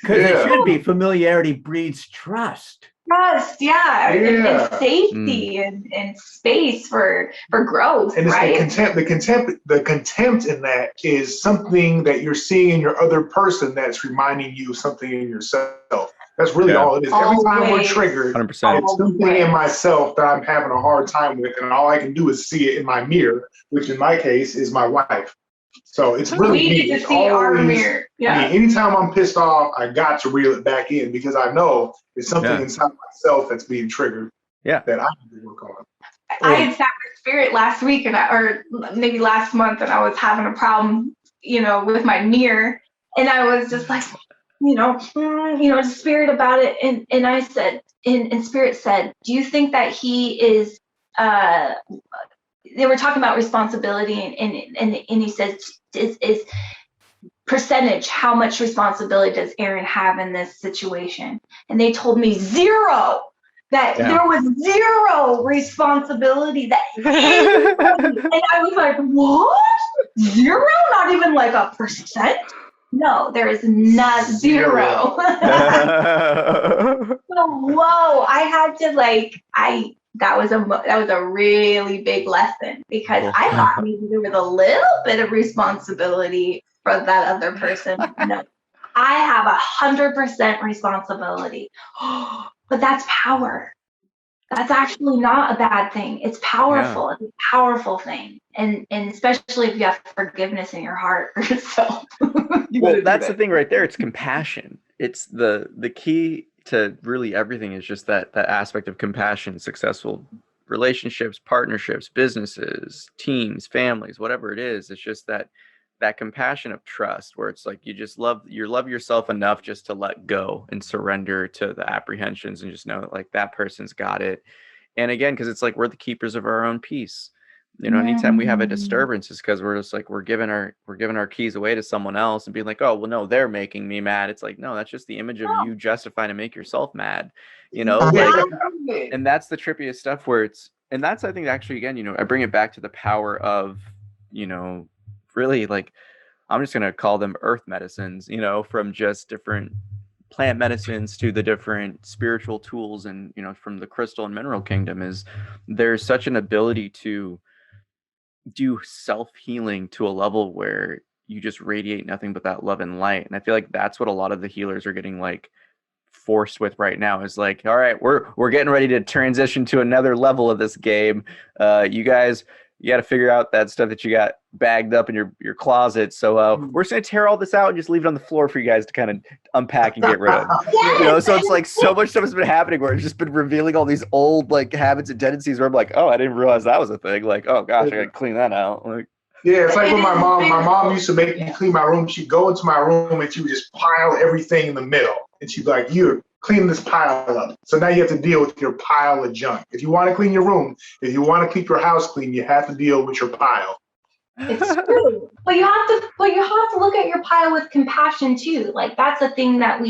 Because it should be familiarity breeds trust. Trust, and safety and space for growth. And it's the contempt in that is something that you're seeing in your other person that's reminding you of something in yourself. That's really all it is. Every time we're triggered, 100%. It's something in myself that I'm having a hard time with, and all I can do is see it in my mirror, which in my case is my wife. So it's really we need to see our mirror. Yeah. Anytime I'm pissed off, I got to reel it back in because I know it's something inside myself that's being triggered. That I need to work on. I had sat with Spirit last week, or maybe last month, and I was having a problem, with my mirror, and I was just like, Spirit about it, and I said, and Spirit said, do you think that he is? They were talking about responsibility, and he says, is percentage, how much responsibility does Aaron have in this situation? And they told me 0. That there was 0 responsibility and I was like, what? 0? Not even like a percent? No, there is not 0. So, whoa, I had to that was a really big lesson because I thought maybe there was a little bit of responsibility for that other person. No, I have 100% responsibility. But that's power. that's actually not a bad thing. It's powerful. It's a powerful thing. And especially if you have forgiveness in your heart. So well, that's the thing right there. It's compassion. It's the key to really everything is just that aspect of compassion, successful relationships, partnerships, businesses, teams, families, whatever it is. It's just that compassion of trust, where it's like you love yourself enough just to let go and surrender to the apprehensions and just know that like that person's got it. And again, because it's like we're the keepers of our own peace. You know, anytime we have a disturbance, it's because we're just like we're giving our keys away to someone else and being like, oh well, no, they're making me mad. It's like, no, that's just the image of you justifying to make yourself mad. You know, like, and that's the trippiest stuff where it's, and that's, I think, actually, again, you know, I bring it back to the power of, you know, really, like, I'm just gonna call them earth medicines, you know, from just different plant medicines to the different spiritual tools, and you know, from the crystal and mineral kingdom, is there's such an ability to do self-healing to a level where you just radiate nothing but that love and light. And I feel like that's what a lot of the healers are getting like forced with right now, is like, all right, we're getting ready to transition to another level of this game. You guys, you got to figure out that stuff that you got bagged up in your closet. So we're just going to tear all this out and just leave it on the floor for you guys to kind of unpack and get rid of. You know, so it's like so much stuff has been happening where it's just been revealing all these old like habits and tendencies where I'm like, oh, I didn't realize that was a thing. Like, oh gosh, I got to clean that out. Like, yeah, it's like when my mom used to make me clean my room. She'd go into my room and she would just pile everything in the middle. And she'd be like, you're cleaning this pile up. So now you have to deal with your pile of junk. If you want to clean your room, if you want to keep your house clean, you have to deal with your pile. it's true. But you have to look at your pile with compassion too. Like that's the thing that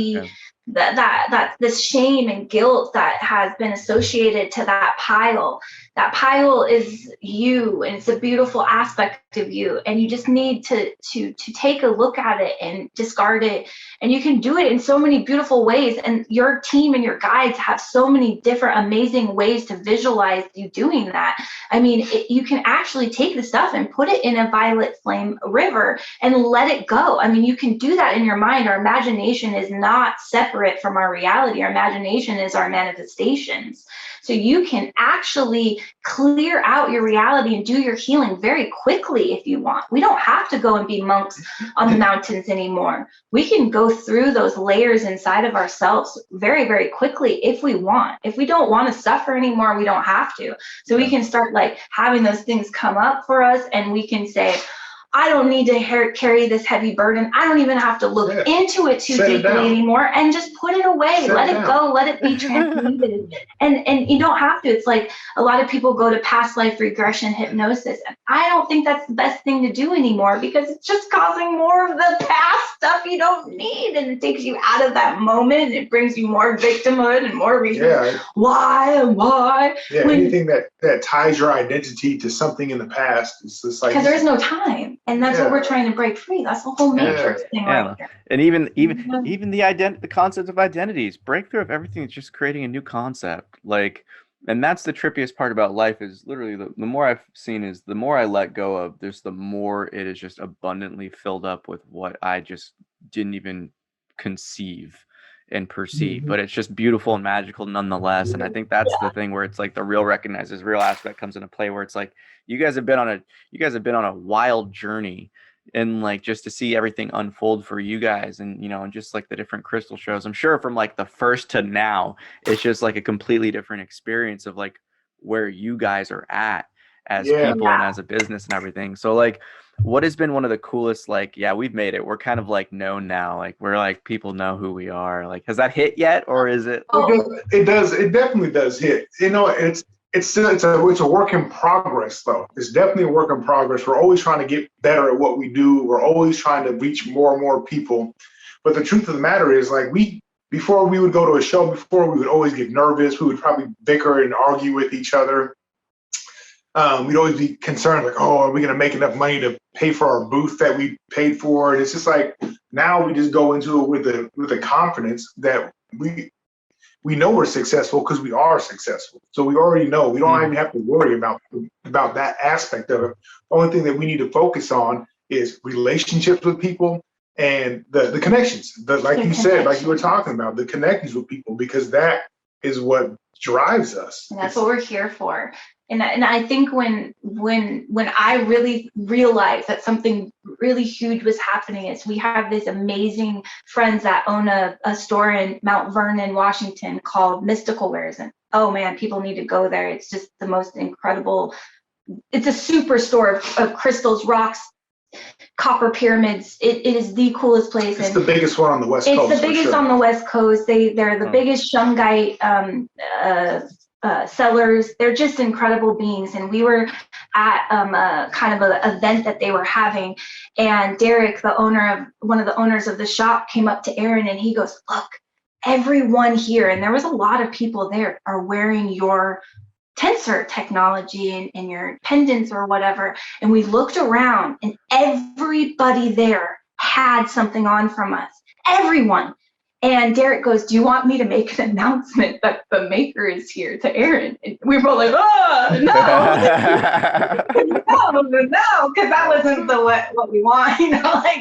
that this shame and guilt that has been associated to that pile. That pile is you, and it's a beautiful aspect of you, and you just need to take a look at it and discard it. And you can do it in so many beautiful ways, and your team and your guides have so many different amazing ways to visualize you doing that. I mean, you can actually take the stuff and put it in a violet flame river and let it go. I mean, you can do that in your mind. Our imagination is not separate from our reality. Our imagination is our manifestations. So you can actually clear out your reality and do your healing very quickly if you want. We don't have to go and be monks on the mountains anymore. We can go through those layers inside of ourselves very, very quickly if we want. If we don't want to suffer anymore, we don't have to. So we can start like having those things come up for us, and we can say, I don't need to carry this heavy burden. I don't even have to look into it too deeply anymore, and just put it away. Let it go. Let it be transmuted. And you don't have to. It's like a lot of people go to past life regression hypnosis. And I don't think that's the best thing to do anymore, because it's just causing more of the past stuff you don't need. And it takes you out of that moment. And it brings you more victimhood and more reasons. Why and why? Yeah, anything that ties your identity to something in the past, it's just like, because there's no time. And that's what we're trying to break free. That's the whole matrix thing right there. And even the concept of identities, breakthrough of everything is just creating a new concept. Like, and that's the trippiest part about life, is literally the more I've seen is the more I let go of, there's the more it is just abundantly filled up with what I just didn't even conceive and perceive, but it's just beautiful and magical nonetheless. And I think that's the thing where it's like the real recognizes real aspect comes into play, where it's like you guys have been on a wild journey, and like just to see everything unfold for you guys, and you know, and just like the different crystal shows, I'm sure from like the first to now, it's just like a completely different experience of like where you guys are at as people and as a business and everything. So like, what has been one of the coolest, like, we've made it, we're kind of like known now, like we're like, people know who we are, like, has that hit yet, or is it? It does. It definitely does hit. You know, it's a work in progress though. It's definitely a work in progress. We're always trying to get better at what we do. We're always trying to reach more and more people. But the truth of the matter is, like, before we would go to a show, we would always get nervous. We would probably bicker and argue with each other. We'd always be concerned, like, oh, are we going to make enough money to pay for our booth that we paid for? And it's just like, now we just go into it with the confidence that we know we're successful because we are successful. So we already know. We don't even have to worry about that aspect of it. The only thing that we need to focus on is relationships with people and the connections. Like you said, like you were talking about, the connections with people, because that is what drives us. And that's what we're here for. And I think when I really realized that something really huge was happening is we have these amazing friends that own a store in Mount Vernon, Washington called Mystical Wares. And oh man, people need to go there. It's just the most incredible. It's a super store of crystals, rocks, copper pyramids. It is the coolest place. It's the biggest one on the West Coast. It's the biggest on the West Coast. They're the biggest shungite sellers. They're just incredible beings. And we were at a kind of an event that they were having, and Derek, one of the owners of the shop, came up to Aaron and he goes, "Look, everyone here," and there was a lot of people there, "are wearing your tensor technology and your pendants or whatever." And we looked around and everybody there had something on from us. Everyone. And Derek goes, "Do you want me to make an announcement that the maker is here to Aaron?" And we were both like, "Oh, no." No, because that wasn't what we want,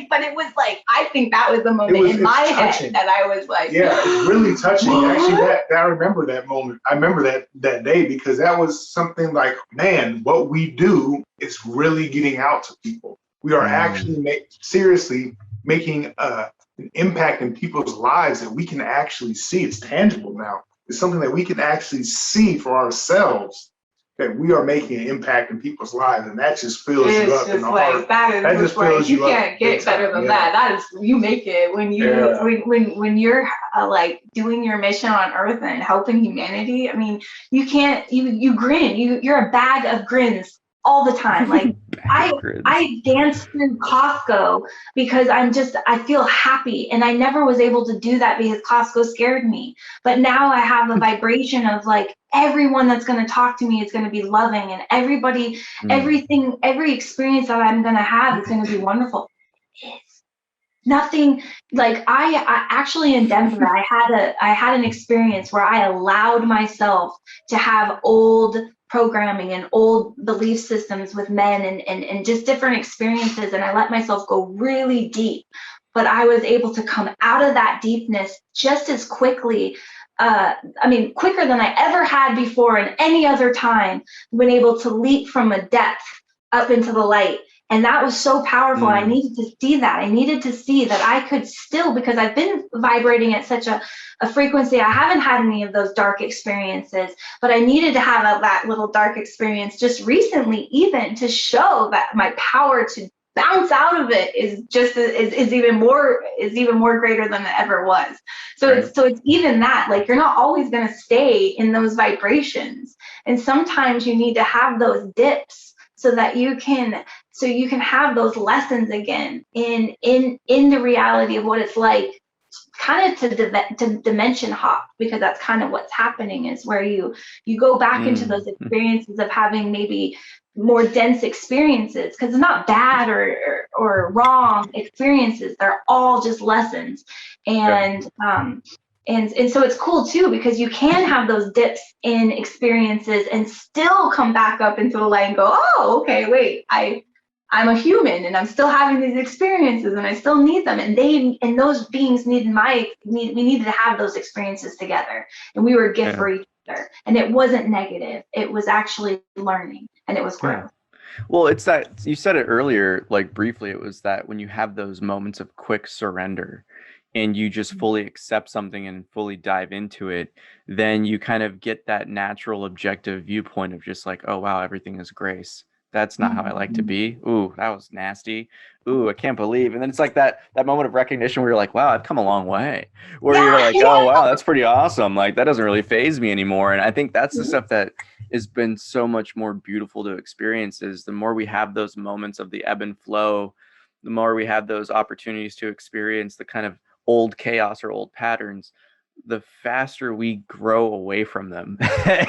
but it was like, I think that was the moment in my head that I was like, yeah, it's really touching. Actually, I remember that moment. I remember that day, because that was something like, man, what we do is really getting out to people. We are actually seriously making an impact in people's lives that we can actually see. It's tangible now. It's something that we can actually see for ourselves, that we are making an impact in people's lives, and that just fills you up in the heart. That just fills you up. You can't get better than that. That is, you make it when when you're like doing your mission on Earth and helping humanity. I mean, you can't. You grin. You're a bag of grins all the time. Like I dance through Costco because I feel happy, and I never was able to do that because Costco scared me. But now I have a vibration of like, everyone that's going to talk to me is going to be loving, and everybody, every experience that I'm going to have is going to be wonderful. It's nothing like I actually in Denver, I had an experience where I allowed myself to have old programming and old belief systems with men and just different experiences, and I let myself go really deep. But I was able to come out of that deepness just as quickly, quicker than I ever had before in any other time, been able to leap from a depth up into the light. And that was so powerful. I needed to see that. I needed to see that I could still, because I've been vibrating at such a frequency, I haven't had any of those dark experiences, but I needed to have that little dark experience just recently, even to show that my power to bounce out of it is even more greater than it ever was. So it's even that, like, you're not always going to stay in those vibrations, and sometimes you need to have those dips so that you can have those lessons again in the reality of what it's like, kind of to dimension hop, because that's kind of what's happening, is where you go back into those experiences of having maybe more dense experiences, because it's not bad or wrong experiences. They're all just lessons. And so it's cool too, because you can have those dips in experiences and still come back up into the light and go, oh, okay, wait, I'm a human and I'm still having these experiences and I still need them. And those beings we needed to have those experiences together. And we were a gift for each other. And it wasn't negative. It was actually learning, and it was growth. Well, it's that you said it earlier, like briefly, it was that when you have those moments of quick surrender and you just fully accept something and fully dive into it, then you kind of get that natural objective viewpoint of just like, oh, wow, everything is grace. That's not how I like to be. Ooh, that was nasty. Ooh, I can't believe. And then it's like that moment of recognition where you're like, wow, I've come a long way. Where you're like, oh, wow, that's pretty awesome. Like, that doesn't really faze me anymore. And I think that's the stuff that has been so much more beautiful to experience, is the more we have those moments of the ebb and flow, the more we have those opportunities to experience the kind of old chaos or old patterns, the faster we grow away from them.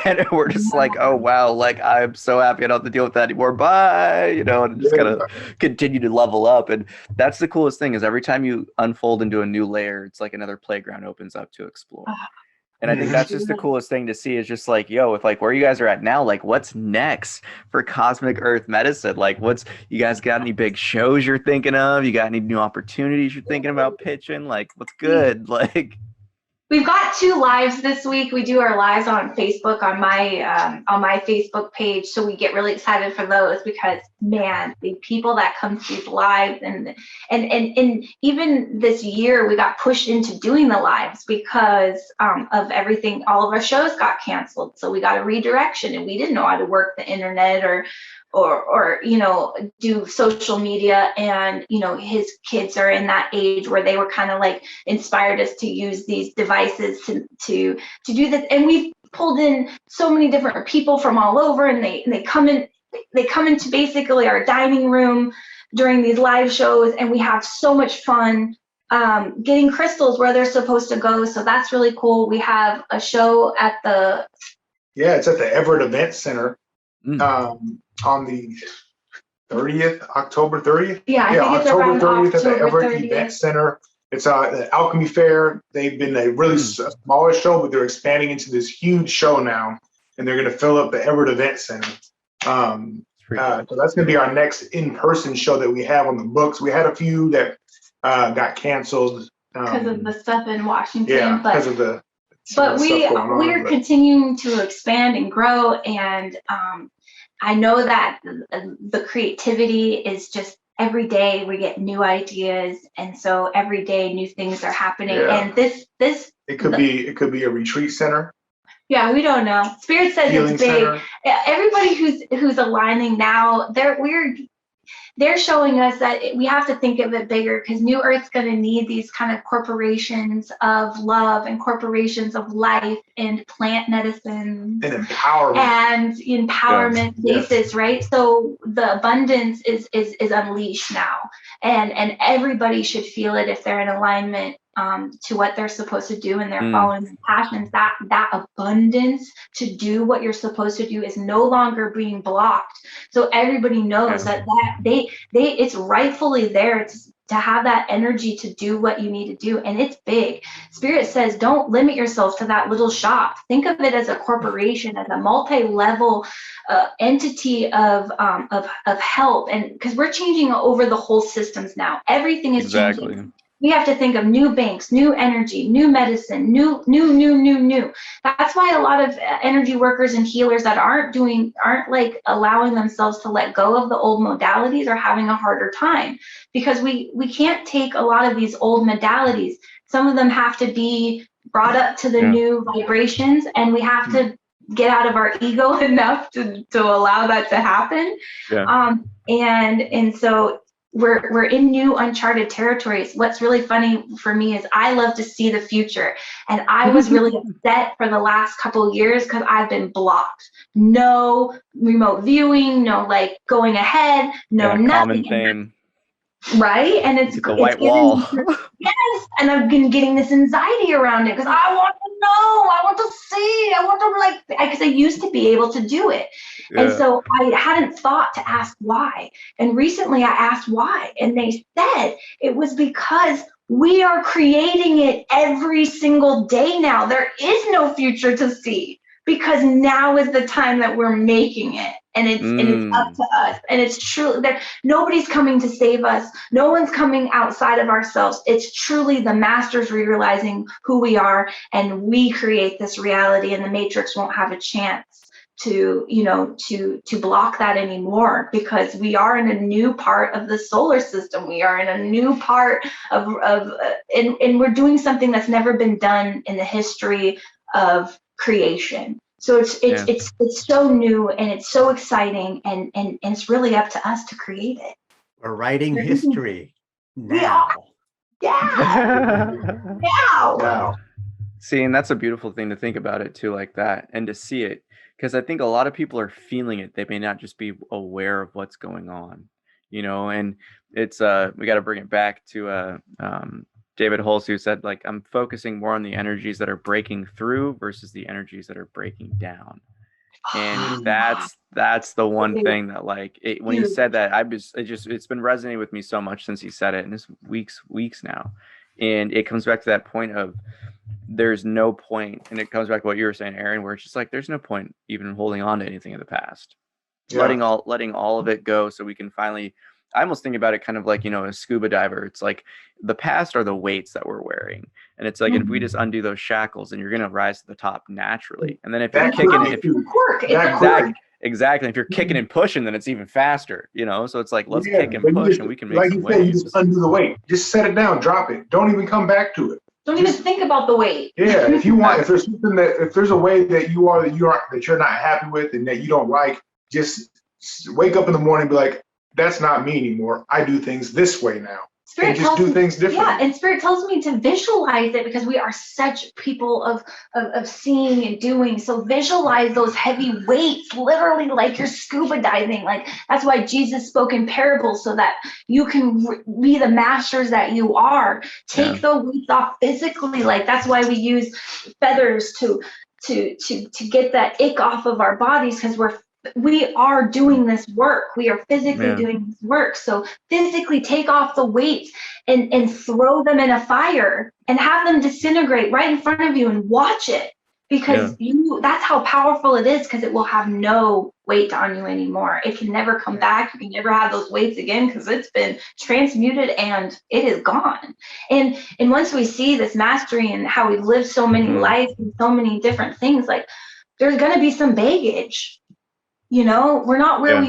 And we're just like, oh, wow, like, I'm so happy I don't have to deal with that anymore. Bye. And just kind of continue to level up. And that's the coolest thing, is every time you unfold into a new layer, it's like another playground opens up to explore. And I think that's just the coolest thing to see, is just like, yo, if like where you guys are at now, like what's next for Cosmic Earth Medicine? Like, you guys got any big shows you're thinking of? You got any new opportunities you're thinking about pitching? Like, what's good? Like, We've got 2 lives this week. We do our lives on Facebook on my Facebook page, so we get really excited for those because man, the people that come to these lives and even this year we got pushed into doing the lives because of everything. All of our shows got canceled, so we got a redirection, and we didn't know how to work the internet or do social media. And his kids are in that age where they were kind of like inspired us to use these devices to do this. And we've pulled in so many different people from all over, and they come into basically our dining room during these live shows, and we have so much fun getting crystals where they're supposed to go. So that's really cool. We have a show at it's at the Everett Event Center. On the 30th, October 30th. Yeah, I think it's October around 30th at the October Everett 30th. Event Center. It's the Alchemy Fair. They've been a really smaller show, but they're expanding into this huge show now, and they're going to fill up the Everett Event Center. So that's going to be our next in-person show that we have on the books. We had a few that got canceled because of the stuff in Washington. Yeah, because of the. But we're continuing to expand and grow, and I know that the creativity is just every day we get new ideas, and so every day new things are happening. Yeah. And this it could be a retreat center. Yeah, we don't know. Spirit says Healing it's big. center. Everybody who's aligning now, they're showing us that we have to think of it bigger, because New Earth's going to need these kind of corporations of love and corporations of life and plant medicine and empowerment basis, right? So the abundance is unleashed now, and everybody should feel it if they're in alignment to what they're supposed to do, and they're following their passions. That abundance to do what you're supposed to do is no longer being blocked. So everybody knows that it's rightfully there to have that energy to do what you need to do, and it's big. Spirit says don't limit yourself to that little shop. Think of it as a corporation, as a multi-level entity of help, and because we're changing over the whole systems now. Everything is changing. We have to think of new banks, new energy, new medicine, new. That's why a lot of energy workers and healers that aren't like allowing themselves to let go of the old modalities are having a harder time, because we can't take a lot of these old modalities. Some of them have to be brought up to the new vibrations, and we have to get out of our ego enough to allow that to happen. Yeah. And so we're in new uncharted territories. What's really funny for me is I love to see the future, and I was really upset for the last couple of years because I've been blocked. No remote viewing, no like going ahead, no nothing. Common theme. Right? And it's the white wall. Yes, and I've been getting this anxiety around it because I want to know, I want to see, I want to because I used to be able to do it. Yeah. And so I hadn't thought to ask why. And recently I asked why, and they said it was because we are creating it every single day now. There is no future to see, because now is the time that we're making it. And it's up to us. And it's true that nobody's coming to save us. No one's coming outside of ourselves. It's truly the masters realizing who we are, and we create this reality, and the matrix won't have a chance to block that anymore, because we are in a new part of the solar system. We are in a new part and we're doing something that's never been done in the history of creation. So it's so new, and it's so exciting, and it's really up to us to create it. We're writing history now. Yeah. Wow. See, and that's a beautiful thing to think about it too, like that, and to see it, because I think a lot of people are feeling it. They may not just be aware of what's going on, and it's we got to bring it back to David Holz, who said, like, I'm focusing more on the energies that are breaking through versus the energies that are breaking down. And that's the one thing that, like, when he said that, it's been resonating with me so much since he said it, and it's weeks now. And it comes back to that point of there's no point, and it comes back to what you were saying, Aaron, where it's just like there's no point even holding on to anything in the past. Yeah. Letting all of it go, so we can finally I almost think about it kind of like, a scuba diver. It's like the past are the weights that we're wearing. And it's like, if we just undo those shackles, then you're going to rise to the top naturally. And then if you're kicking it, exactly. If you're kicking and pushing, then it's even faster, So it's like, let's kick and push and we can make some waves. You just undo the weight. Just set it down, drop it. Don't even come back to it. Don't even think about the weight. Yeah, if there's a way that you're not happy with and that you don't like, just wake up in the morning and be like, that's not me anymore. I do things this way now. Spirit just do things differently. Yeah, and Spirit tells me to visualize it because we are such people of seeing and doing. So visualize those heavy weights, literally like you're scuba diving. Like that's why Jesus spoke in parables so that you can be the masters that you are. Take the weights off physically. Like that's why we use feathers to get that ick off of our bodies because we are doing this work. We are physically doing this work. So physically take off the weights and throw them in a fire and have them disintegrate right in front of you and watch it because that's how powerful it is because it will have no weight on you anymore. It can never come back. You can never have those weights again because it's been transmuted and it is gone. And once we see this mastery and how we live so many lives and so many different things, like there's going to be some baggage. We're not where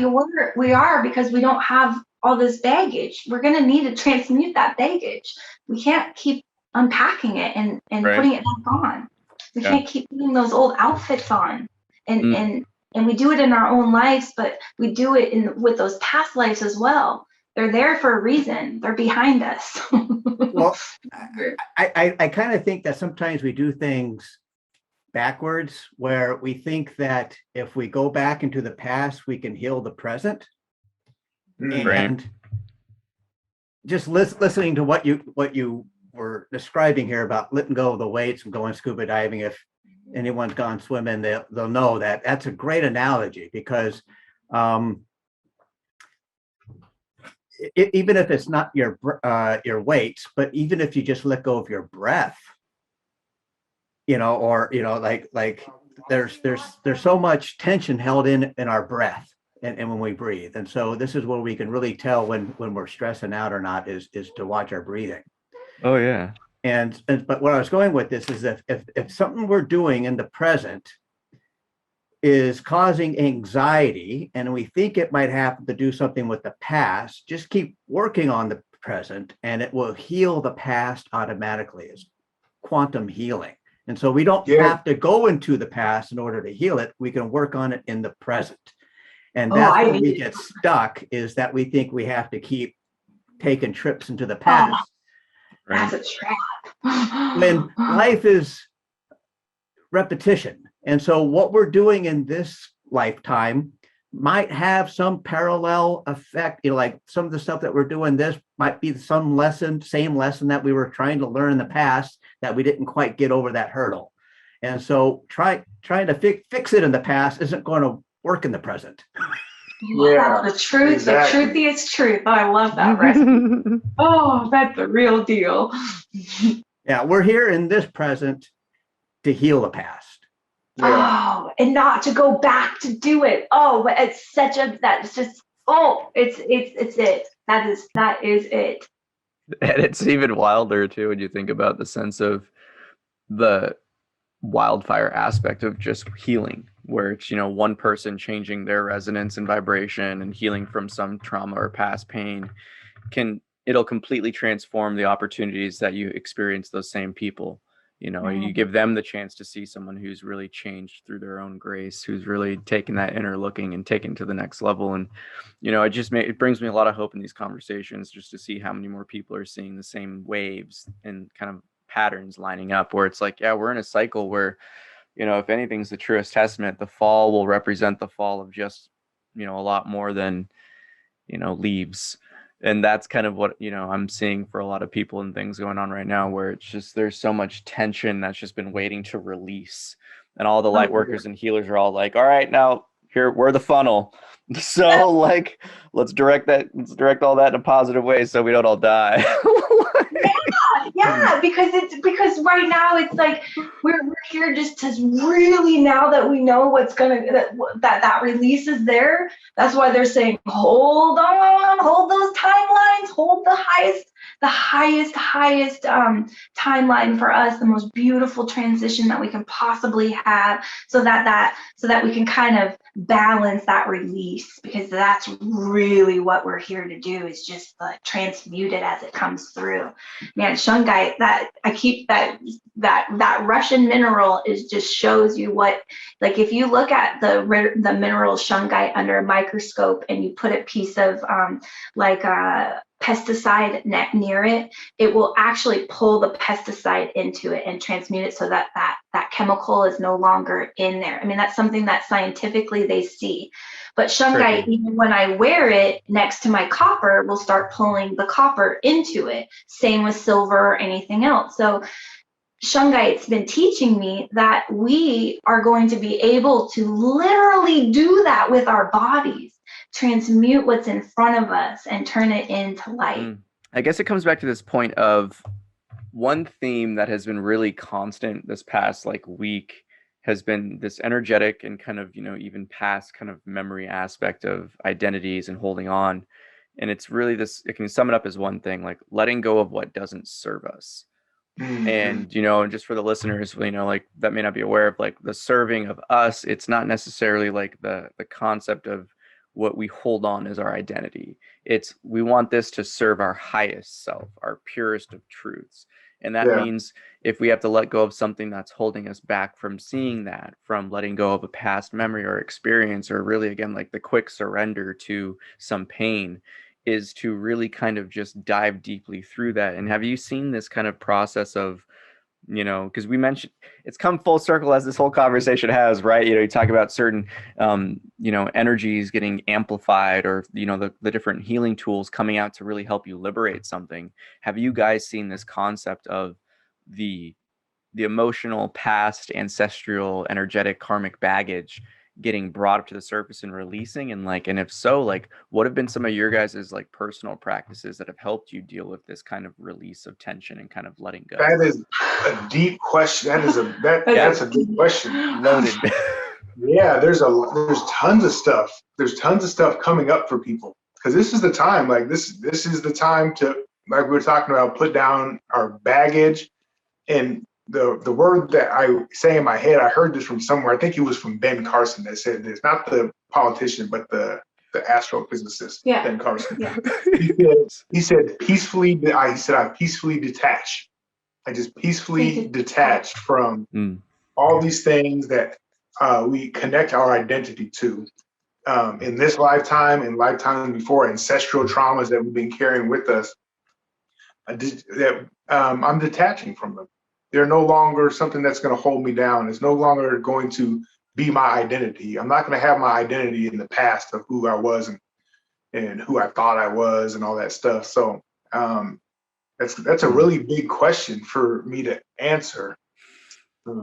we are because we don't have all this baggage. We're going to need to transmute that baggage. We can't keep unpacking it and putting it back on. We can't keep putting those old outfits on. And we do it in our own lives, but we do it with those past lives as well. They're there for a reason. They're behind us. Well, I kind of think that sometimes we do things backwards, where we think that if we go back into the past, we can heal the present. And just listening to what you were describing here about letting go of the weights and going scuba diving, if anyone's gone swimming, they'll know that that's a great analogy because even if it's not your weights, but even if you just let go of your breath, like there's so much tension held in our breath and when we breathe. And so this is where we can really tell when we're stressing out or not is to watch our breathing. Oh yeah. But what I was going with this is if something we're doing in the present is causing anxiety and we think it might have to do something with the past, just keep working on the present and it will heal the past automatically. It's quantum healing. And so we don't have to go into the past in order to heal it. We can work on it in the present. And that's where we get stuck, is that we think we have to keep taking trips into the past. That's a trap. When life is repetition. And so what we're doing in this lifetime might have some parallel effect. Like some of the stuff that we're doing this might be same lesson that we were trying to learn in the past that we didn't quite get over that hurdle. And so trying to fix it in the past isn't going to work in the present. The truth, exactly. The truthiest truth. Oh, I love that recipe. Oh, that's the real deal. Yeah, we're here in this present to heal the past. Yeah. Oh, and not to go back to do it. Oh, but it's it's it. That is it. And it's even wilder too when you think about the sense of the wildfire aspect of just healing, where it's, one person changing their resonance and vibration and healing from some trauma or past pain it'll completely transform the opportunities that you experience those same people. You give them the chance to see someone who's really changed through their own grace, who's really taken that inner looking and taken to the next level. And, it brings me a lot of hope in these conversations just to see how many more people are seeing the same waves and kind of patterns lining up, where it's like, yeah, we're in a cycle where, if anything's the truest testament, the fall will represent the fall of just, a lot more than, leaves. And that's kind of what, I'm seeing for a lot of people and things going on right now, where it's just, there's so much tension that's just been waiting to release. And all the light workers and healers are all like, all right, now here, we're the funnel. So let's direct all that in a positive way so we don't all die. Yeah, because right now it's like we're here just to really, now that we know what's gonna, that release is there. That's why they're saying hold on, hold those timelines, hold the highest timeline for us, the most beautiful transition that we can possibly have, so that we can kind of balance that release, because that's really what we're here to do, is just transmute it as it comes through. Man, shungite, that Russian mineral just shows you what, like if you look at the mineral shungite under a microscope and you put a piece of pesticide near it, it will actually pull the pesticide into it and transmute it so that chemical is no longer in there. I mean, that's something that scientifically they see. But shungite, even when I wear it next to my copper, will start pulling the copper into it. Same with silver or anything else. So shungite's been teaching me that we are going to be able to literally do that with our bodies. Transmute what's in front of us and turn it into light. I guess it comes back to this point of one theme that has been really constant this past week has been this energetic and kind of, even past kind of memory aspect of identities and holding on. And it's really this, it can sum it up as one thing, like letting go of what doesn't serve us. And, and just for the listeners, that may not be aware of the serving of us, it's not necessarily the concept of what we hold on as our identity. It's, we want this to serve our highest self, our purest of truths. And that means if we have to let go of something that's holding us back from seeing that, from letting go of a past memory or experience, or really, again, the quick surrender to some pain, is to really kind of just dive deeply through that. And have you seen this kind of process of, because we mentioned it's come full circle as this whole conversation has, right? You talk about certain, energies getting amplified, or, the different healing tools coming out to really help you liberate something. Have you guys seen this concept of the emotional, past, ancestral, energetic, karmic baggage getting brought up to the surface and releasing? And and if so, what have been some of your guys' personal practices that have helped you deal with this kind of release of tension and kind of letting go? That is a deep question. That's a deep question. Loaded. Yeah, there's tons of stuff. There's tons of stuff coming up for people, because this is the time. This is the time to, like we were talking about, put down our baggage. And the word that I say in my head, I heard this from somewhere. I think it was from Ben Carson that said this, not the politician, but the astrophysicist, Ben Carson. Yeah. He said peacefully. I peacefully detach. I just peacefully detached from all these things that we connect our identity to in this lifetime and lifetime before, ancestral traumas that we've been carrying with us. I'm detaching from them. They're no longer something that's going to hold me down. It's no longer going to be my identity. I'm not going to have my identity in the past of who I was and who I thought I was and all that stuff. So that's a really big question for me to answer.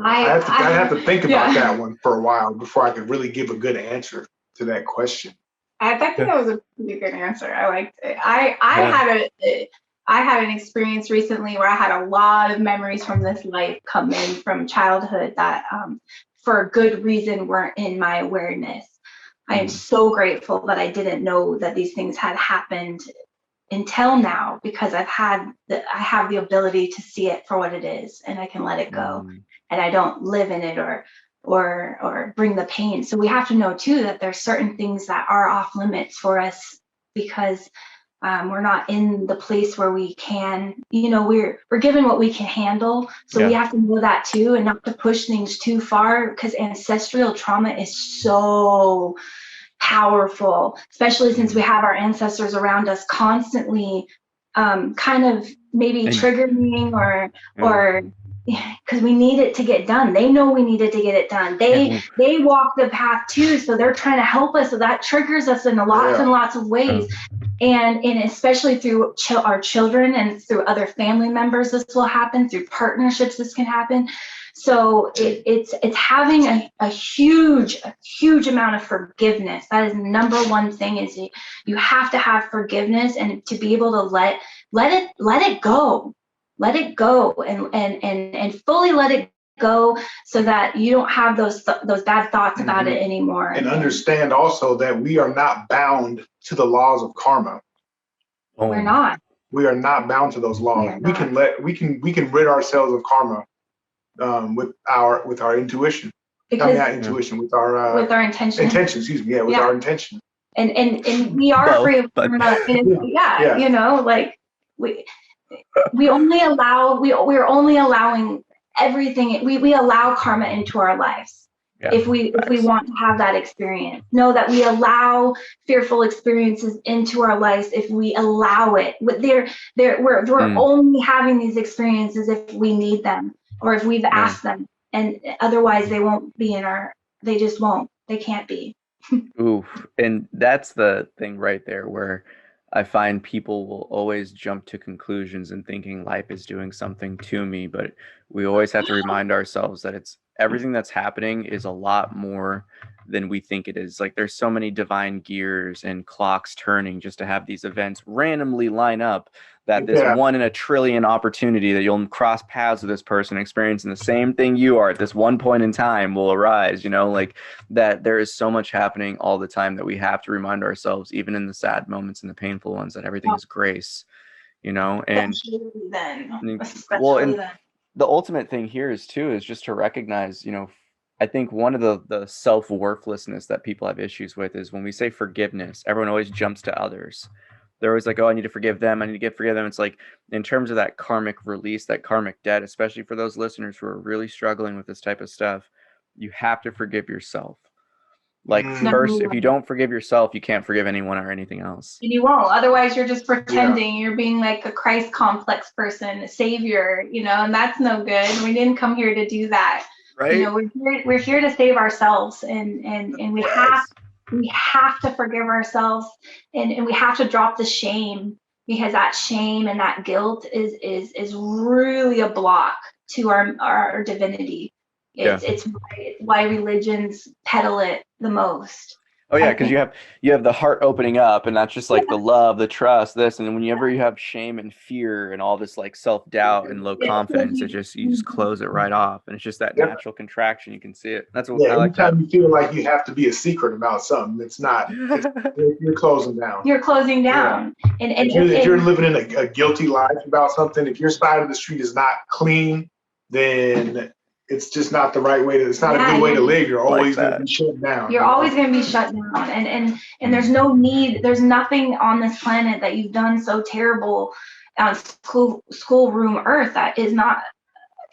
I have to think about that one for a while before I could really give a good answer to that question. I think that was a pretty good answer. I liked it. I had an experience recently where I had a lot of memories from this life come in from childhood that for a good reason weren't in my awareness. I am so grateful that I didn't know that these things had happened until now, because I have the ability to see it for what it is, and I can let it go, and I don't live in it or bring the pain. So we have to know too that there's certain things that are off limits for us, because we're not in the place where we can, we're given what we can handle. So we have to know that too, and not to push things too far, because ancestral trauma is so powerful, especially since we have our ancestors around us constantly, kind of maybe triggering or because we need it to get done. They know we needed to get it done. They walk the path too, so they're trying to help us. So that triggers us in lots and lots of ways. And especially through our children and through other family members, this will happen. Through partnerships, this can happen. So it's having a huge amount of forgiveness. That is number one thing. Is you have to have forgiveness, and to be able to let it go. let it go and fully let it go, so that you don't have those bad thoughts about it anymore. And understand also that we are not bound to the laws of karma. We're not. We are not bound to those laws. We can rid ourselves of karma with our intuition. Because not intuition, with our intention. Intention, excuse me. Yeah, with our intention. And we are free of karma. You know, like we only allow we're only allowing everything. We allow karma into our lives. Yeah, if we want to have that experience. Know that we allow fearful experiences into our lives if we allow it. We're only having these experiences if we need them or if we've asked them. And otherwise they won't be they just won't. They can't be. Ooh, and that's the thing right there where I find people will always jump to conclusions and thinking life is doing something to me, but we always have to remind ourselves that everything that's happening is a lot more than we think it is. Like there's so many divine gears and clocks turning just to have these events randomly line up that this 1 in a trillion opportunity that you'll cross paths with this person experiencing the same thing you are at this one point in time will arise, you know, like that there is so much happening all the time that we have to remind ourselves, even in the sad moments and the painful ones, that everything is grace, you know, and the ultimate thing here is just to recognize, you know, I think one of the self-worthlessness that people have issues with is when we say forgiveness, everyone always jumps to others. They're always like, oh, I need to forgive them. I need to forgive them. It's like, in terms of that karmic release, that karmic debt, especially for those listeners who are really struggling with this type of stuff, you have to forgive yourself. Like first, if you don't forgive yourself, you can't forgive anyone or anything else. And you won't. Otherwise, you're just pretending. You're being like a Christ complex person, a savior, you know, and that's no good. We didn't come here to do that. Right. You know, we're here to save ourselves, and we have to forgive ourselves, and we have to drop the shame, because that shame and that guilt is really a block to our divinity. It's why religions peddle it the most. Oh yeah, because you have the heart opening up, and that's just like the love, the trust, this, and then whenever you have shame and fear and all this like self-doubt and low confidence, you just close it right off, and it's just that natural contraction. You can see it. That's what I like. Anytime you feel like you have to be a secret about something, it's not. You're closing down. You're closing down, and if you're living in a guilty life about something, if your side of the street is not clean, then it's just not the right way it's not a good way to live. You're always going to be shut down. You're always going to be shut down. And there's no need, there's nothing on this planet that you've done so terrible on schoolroom earth that is not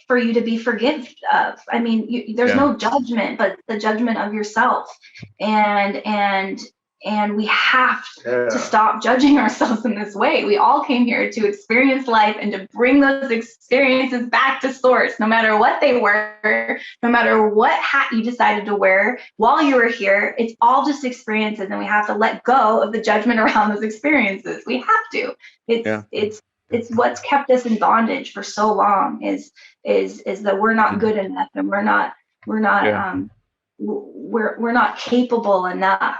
for you to be forgiven of. I mean, there's no judgment, but the judgment of yourself. And we have to stop judging ourselves in this way. We all came here to experience life and to bring those experiences back to source, no matter what they were, no matter what hat you decided to wear while you were here. It's all just experiences, and we have to let go of the judgment around those experiences. We have to. It's what's kept us in bondage for so long is that we're not good enough, and we're not capable enough.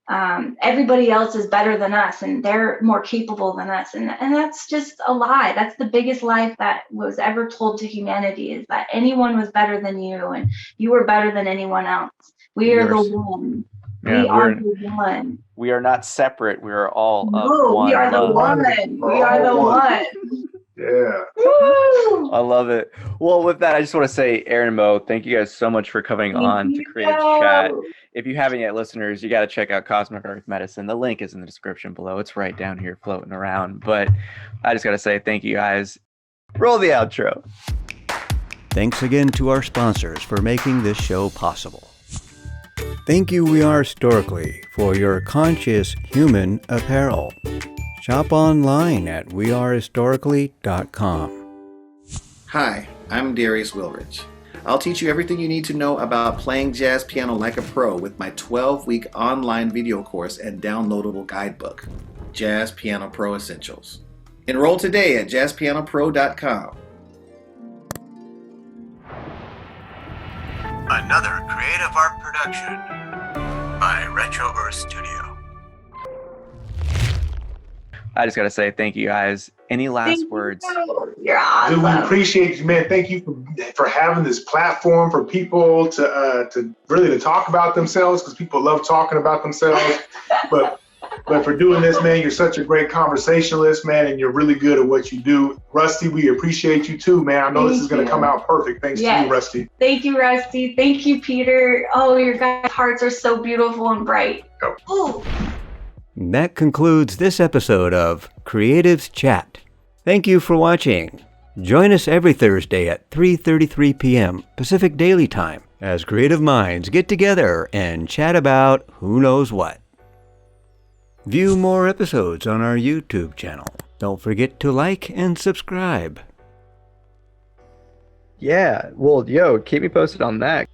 Everybody else is better than us, and they're more capable than us, and that's just a lie. That's the biggest lie that was ever told to humanity, is that anyone was better than you, and you were better than anyone else. We are the one. We are the one. We are not separate. We are all one. We are the one. We are the one. Yeah. I love it. Well, with that, I just want to say, Aaron and Moe, thank you guys so much for coming on to Creative Chat. If you haven't yet, listeners, you got to check out Cosmic Earth Medicine. The link is in the description below. It's right down here floating around. But I just got to say thank you guys. Roll the outro. Thanks again to our sponsors for making this show possible. Thank you, We Are Storically, for your conscious human apparel. Shop online at wearehistorically.com. Hi, I'm Darius Wilrich. I'll teach you everything you need to know about playing jazz piano like a pro with my 12-week online video course and downloadable guidebook, Jazz Piano Pro Essentials. Enroll today at jazzpianopro.com. Another creative art production by Retro Earth Studio. I I just got to say thank you guys. Any last words? You're awesome. Dude, we appreciate you, man. Thank you for having this platform for people to really talk about themselves, because people love talking about themselves. But for doing this, man, you're such a great conversationalist, man, and you're really good at what you do. Rusty, we appreciate you too, man. I know this is going to come out perfect. Thanks to you, Rusty. Thank you, Rusty. Thank you, Peter. Oh, your guys' hearts are so beautiful and bright. Ooh. That concludes this episode of Creatives Chat. Thank you for watching. Join us every Thursday at 3:33 p.m. Pacific Daily Time as creative minds get together and chat about who knows what. View more episodes on our YouTube channel. Don't forget to like and subscribe. Yeah, well, yo, keep me posted on that.